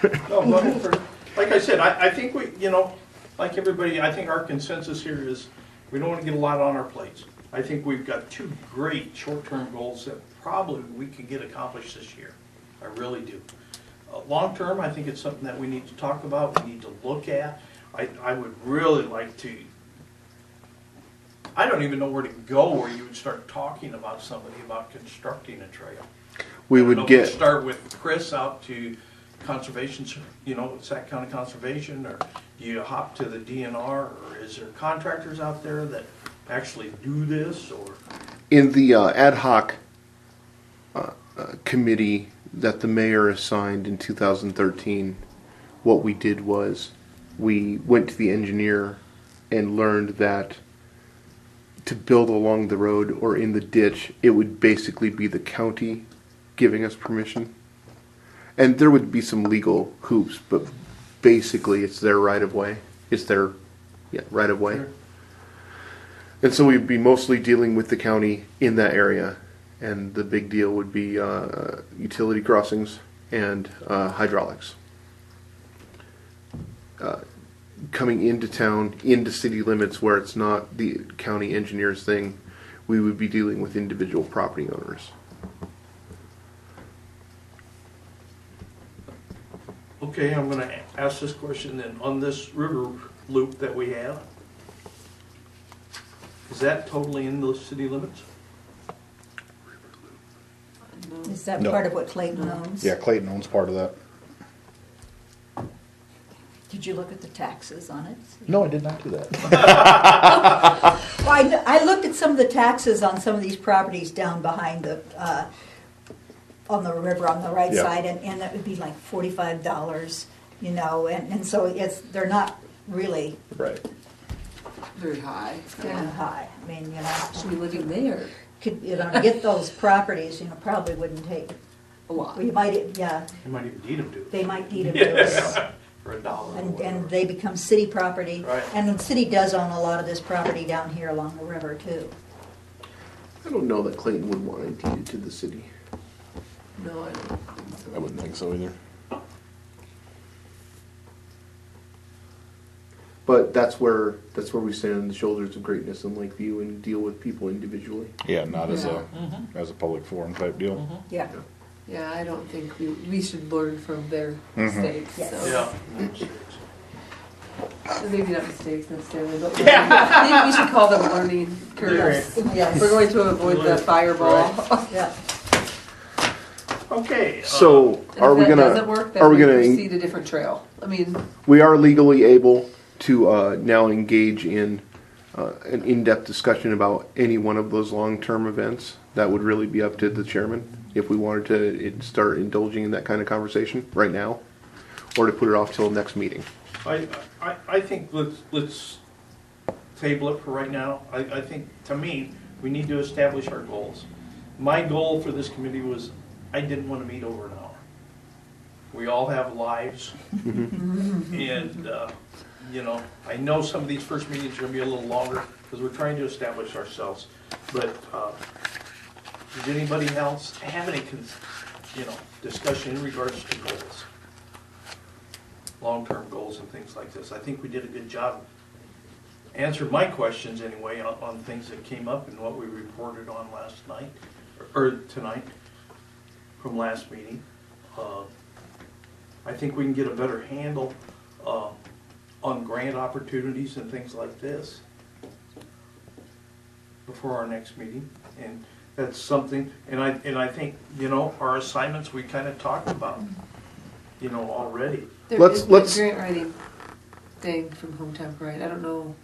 No, go ahead first. Like I said, I think we, like everybody, I think our consensus here is we don't want to get a lot on our plates. I think we've got 2 great short-term goals that probably we could get accomplished this year. I really do. Long-term, I think it's something that we need to talk about, we need to look at. I would really like to, I don't even know where to go where you would start talking about somebody about constructing a trail. We I don't know would if we get, start with Chris out to conservation, Sac County Conservation, or do you hop to the DNR, or is there contractors out there that actually do this, or? in the ad hoc committee that the mayor assigned in 2013, what we did was we went to the engineer and learned that to build along the road or in the ditch, it would basically be the county giving us permission. And there would be some legal hoops, but basically it's their right of way. It's their right of way. Sure. And so we'd be mostly dealing with the county in that area. And the big deal would be utility crossings and hydraulics. Coming into town, into city limits where it's not the county engineer's thing, we would be dealing with individual property owners. Okay, I'm gonna ask this question then, on this river loop that we have, is that totally in the city limits? Is that No. part of what Clayton owns? Yeah, Clayton owns part of that. Did you look at the taxes on it? No, I did not do that. Well, I looked at some of the taxes on some of these properties down behind the, on the river on the right Yeah. side, and that would be like $45, and so they're not really Right. Very high. that high. I mean, Should be living there could, get those properties, probably wouldn't take, a lot. well, you might, yeah, You might even need them to, they might need them to. for $1 or And whatever. they become city property. Right. And the city does own a lot of this property down here along the river too. I don't know that Clayton would want it deeded to the city. No, I don't think so. I wouldn't think so either. But that's where we stand on the shoulders of greatness in Lakeview and deal with people individually. Yeah, not as Yeah. as a public forum type deal. Yeah. Yeah, I don't think we should learn from their mistakes. Yes. So. Yeah. Maybe not mistakes necessarily, but maybe we should call them learning curves. Yes. We're going to avoid the fireball. Yeah. Okay. So And are if we that gonna? doesn't work, then Are we we gonna? proceed a different trail. I mean, We are legally able to now engage in an in-depth discussion about any one of those long-term events. That would really be up to the chairman if we wanted to start indulging in that kind of conversation right now, or to put it off till next meeting. I think let's table it for right now. I think, to me, we need to establish our goals. My goal for this committee was, I didn't want to meet over an hour. We all have lives. And, I know some of these first meetings are going to be a little longer because we're trying to establish ourselves. But does anybody else have any, discussion in regards to goals? Long-term goals and things like this. I think we did a good job answered my questions anyway on things that came up and what we reported on last night, or tonight, from last meeting. I think we can get a better handle on grant opportunities and things like this before our next meeting. And that's something, and I think, you know, our assignments we kind of talked about, you know, already. There Let's- is let's- a grant writing thing from Hometown Pride. I don't know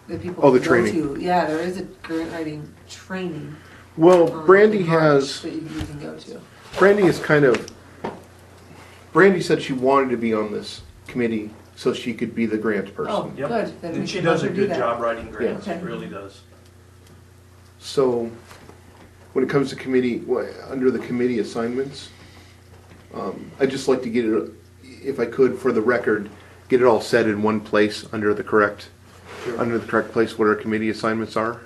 that people Oh, the can go training. to. Yeah, there is a grant writing training. Well, Brandy in March has. that you can go to. Brandy is kind of. Brandy said she wanted to be on this committee so she could be the grant person. Oh, Yep. good. Then we And she can does a let her do good that. job writing grants, Yeah. it really does. So, when it comes to committee, under the committee assignments, I'd just like to get it, if I could, for the record, get it all set in one place under the correct place what our committee assignments are.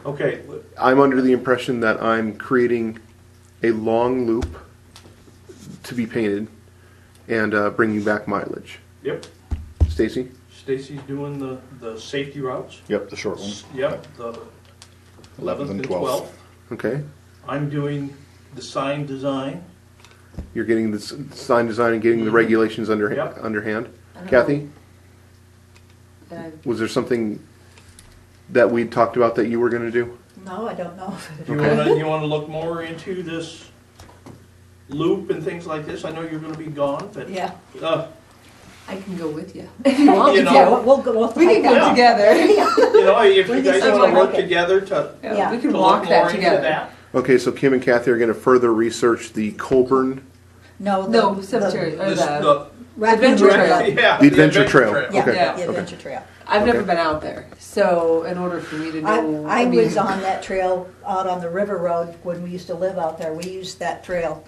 Okay, I'm under the impression that I'm creating a long loop to be painted and bringing back mileage. yep, Stacy? Stacy's doing the safety routes. Yep, the short one. Yep, the 11th and 12th. Okay. I'm doing the sign design. You're getting the sign design and getting the regulations Yep. underhand. I don't Kathy, know. was there something that we talked about that you were going to do? No, I don't know. You wanna look more into this loop and things like this? I know you're gonna be gone, but, Yeah. I can go with you if you want You me know. Yeah, to. we'll go, We can go Yeah. together. you know, if We you just guys have to wanna work look at- together to Yeah. We can look walk more that into together. that. Okay, so Kim and Kathy are going to further research the Colburn, No, No, cemetery, or This- the, Raccoon Adventure Trail. Trail. Yeah. the Adventure Trail. Yeah, Okay. Yeah. the Adventure Trail. I've never Okay. been out there, so in order for me to know. I mean, was on that trail out on the river road when we used to live out there. We used that trail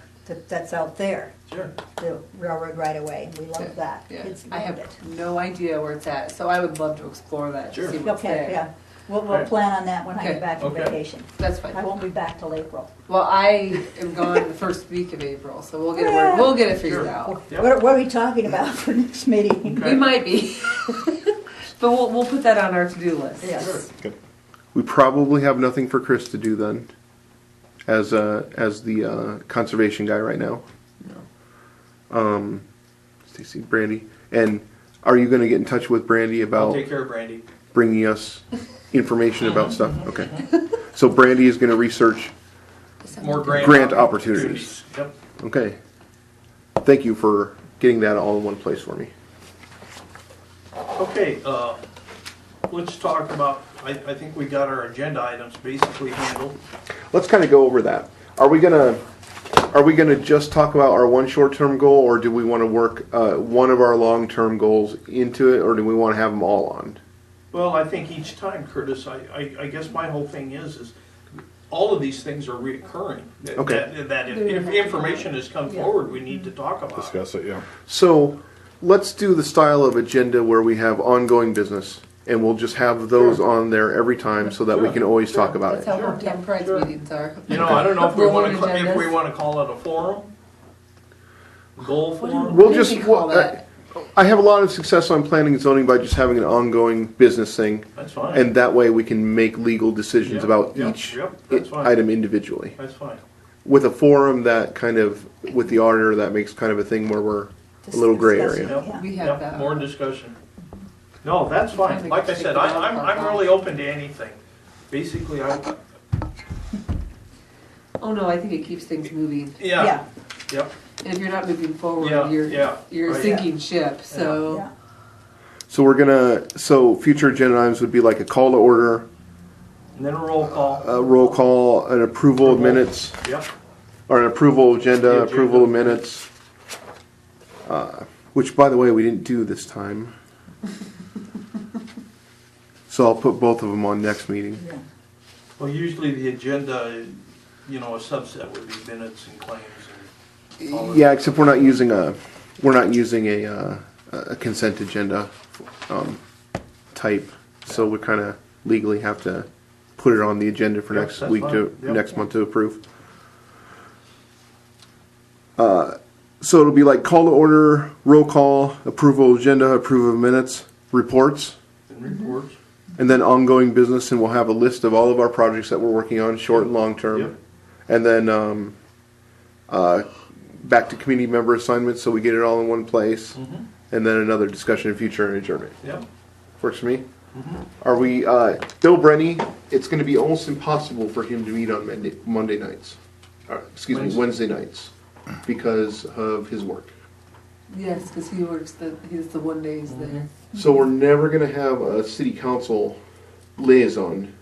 that's out there, Sure. the railroad right away. We loved that. Yeah, Kids I have loved it. no idea where it's at, so I would love to explore that Sure. to see what's Okay, there. yeah. We'll Okay. plan on that when I Okay. get back from Okay. vacation. That's I fine. won't be back till April. Well, I am gone the first week of April, so we'll get Yeah. we'll get it figured Sure. out. Yep. What are we talking about for next meeting? Okay. We might be, but we'll put that on our to-do list. Yes. Good. We probably have nothing for Chris to do then, as the conservation guy right now. Stacy, Brandy, and are you going to get in touch with Brandy I'll about take care of Brandy. bringing us information about stuff? Okay. So Brandy is going to research. More grant. Grant opportunities. Yep. Okay. Thank you for getting that all in one place for me. Okay, let's talk about, I think we got our agenda items basically handled. Let's kind of go over that. Are we gonna just talk about our one short-term goal, or do we want to work one of our long-term goals into it, or do we want to have them all on? Well, I think each time, Curtis, I guess my whole thing is all of these things are reoccurring. Okay. That if information has come Yeah. forward, we need to talk about it. Discuss it, yeah. So let's do the style of agenda where we have ongoing business, and we'll just have those on there every time so that we can always talk about That's it. how hometown pride's Sure. meetings are. You know, I don't know if we Rolling want to, if we agendas. want to call it a forum, goal forum. We'll What do just. you call that? I have a lot of success on planning and zoning by just having an ongoing business thing, That's fine. and that way we can make legal decisions Yep, about yep, each yep, that's fine. item individually. That's fine. With a forum that kind of, with the auditor, that makes kind of a thing where we're a little gray Discussing area. it, yeah. We have Yep, that. more discussion. No, that's fine. Like I said, I'm really open to anything. Basically, Oh no, I think it keeps things moving. yeah, yep. And if you're not moving forward, Yeah, you're yeah, you're a right. sinking ship. So Yeah. So future agenda items would be like a call to order, And then a roll call. a roll call, an approval of minutes, Yep. or an approval agenda, The agenda. approval of minutes. Which, by the way, we didn't do this time. So I'll put both of them on next meeting. Yeah. Well, usually the agenda, you know, a subset would be minutes and claims and all of Yeah, except we're not using a consent agenda type, so we kind of legally have to put it on the agenda for Yep, next that's week fine. Yep. next month to approve. So it'll be like call to order, roll call, approval agenda, approval of minutes, reports. and reports. And then ongoing business, and we'll have a list of all of our projects that we're working on, short and long term. Yep. And then back to community member assignments, so we get it all in one place. And then another discussion in future and adjournment. Yep. Works for me. Are we, Bill Brenny, it's gonna be almost impossible for him to meet on Monday nights. Excuse me, Wednesday nights, because of his work. Yes, because he's the one day he's there. So we're never gonna have a city council liaison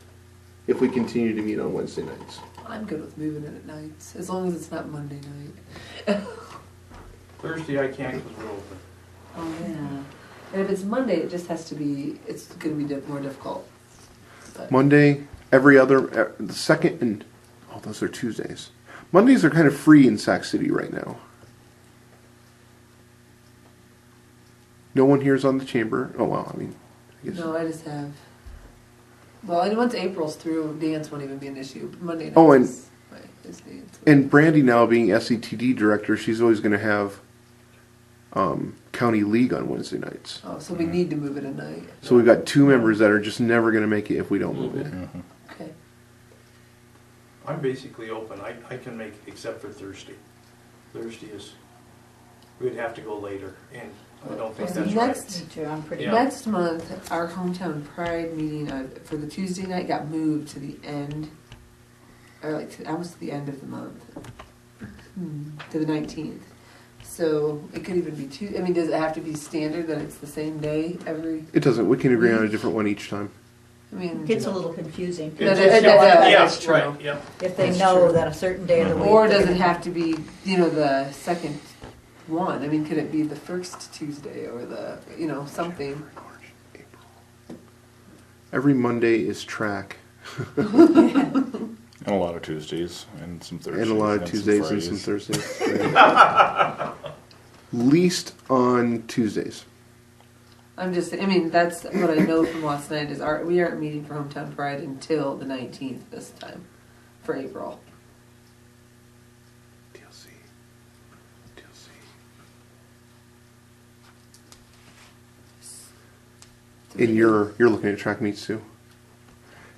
if we continue to meet on Wednesday nights. I'm good with moving it at nights, as long as it's not Monday night. Thursday I can't because we're open. Oh, yeah. And if it's Monday, it just has to be, it's gonna be more difficult. But Monday, every other, the second and, oh, those are Tuesdays. Mondays are kind of free in Sac City right now. No one here is on the chamber. Oh, well, I mean, I guess. No, I just have, well, and once April's through, dance won't even be an issue. Monday night Oh, and- is dance. And Brandy now being SETD director, she's always going to have county league on Wednesday nights. Oh, so we need to move it at night. So we've got two members that are just never going to make it if we don't move it. Okay. I'm basically open. I can make it except for Thursday. Thursday is, we'd have to go later, and I don't think that's right. Next, Me too, I'm pretty. Yeah. next month, our hometown pride meeting for the Tuesday night got moved to the end, or like almost to the end of the month, to the 19th. So it could even be two. I mean, does it have to be standard that it's the same day every? It doesn't. We can agree on a different one each time. I mean, It gets a little confusing. No, It's that- just- that- yeah, that's true. right, yeah. If they That's know true. that a certain day of the week. or does they're it gonna- have to be, the second one? I mean, could it be the first Tuesday or the, something? Every Monday is track, And a lot of Tuesdays and some Thursdays. and a lot of some Tuesdays and some Fridays. Thursdays. Least on Tuesdays. I'm just, I mean, that's what I know from last night is we aren't meeting for Hometown Pride until the 19th this time for April. TLC. And you're looking at track meets too.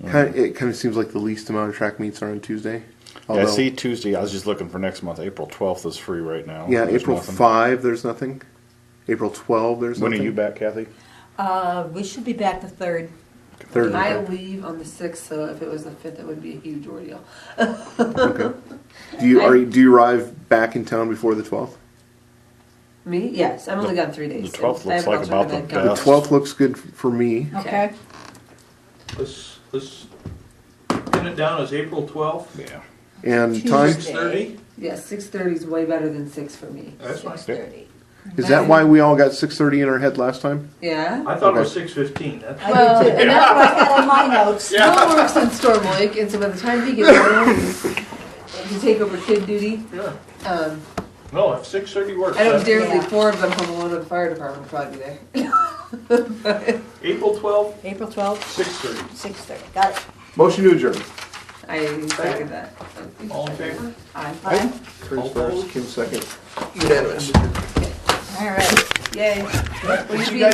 It kind of seems like the least amount of track meets are on Tuesday. Yeah, I see Tuesday. I was just looking for next month. April 12th is free right now. Yeah, There's April nothing. 5, there's nothing. April 12, there's When nothing. are you back, Kathy? We should be back the 3rd. Third. I Okay. leave on the 6th, so if it was the 5th, it would be a huge ordeal. Okay. Do you arrive back in town before the 12th? Me? Yes, I'm only gone 3 days. The 12th I have looks like an about alternate the then The best. 12th looks good for me. Okay. Let's pin it down as April 12th. Yeah. And time? Tuesday. 6:30? Yes, 6:30 is way better than 6 for me. That's fine. 6:30. Is that why we all got 6:30 in our head last time? Yeah? I thought it was Okay. 6:15. That's I did too. and That's what I had in my notes. Bill works in Storm Lake, and so by the time he gets home to take over kid duty, yeah. No, if 6:30 works. I don't that's- dare leave Yeah. 4 of them home alone at the fire department would probably be there. April 12th, April 12th, 6:30. 6:30. Got it. Motion to adjourn. I second that. All in favor? Aye. Aye. Chris first, Kim second. Unanimous. All right. Yay. Right, What do you you mean? guys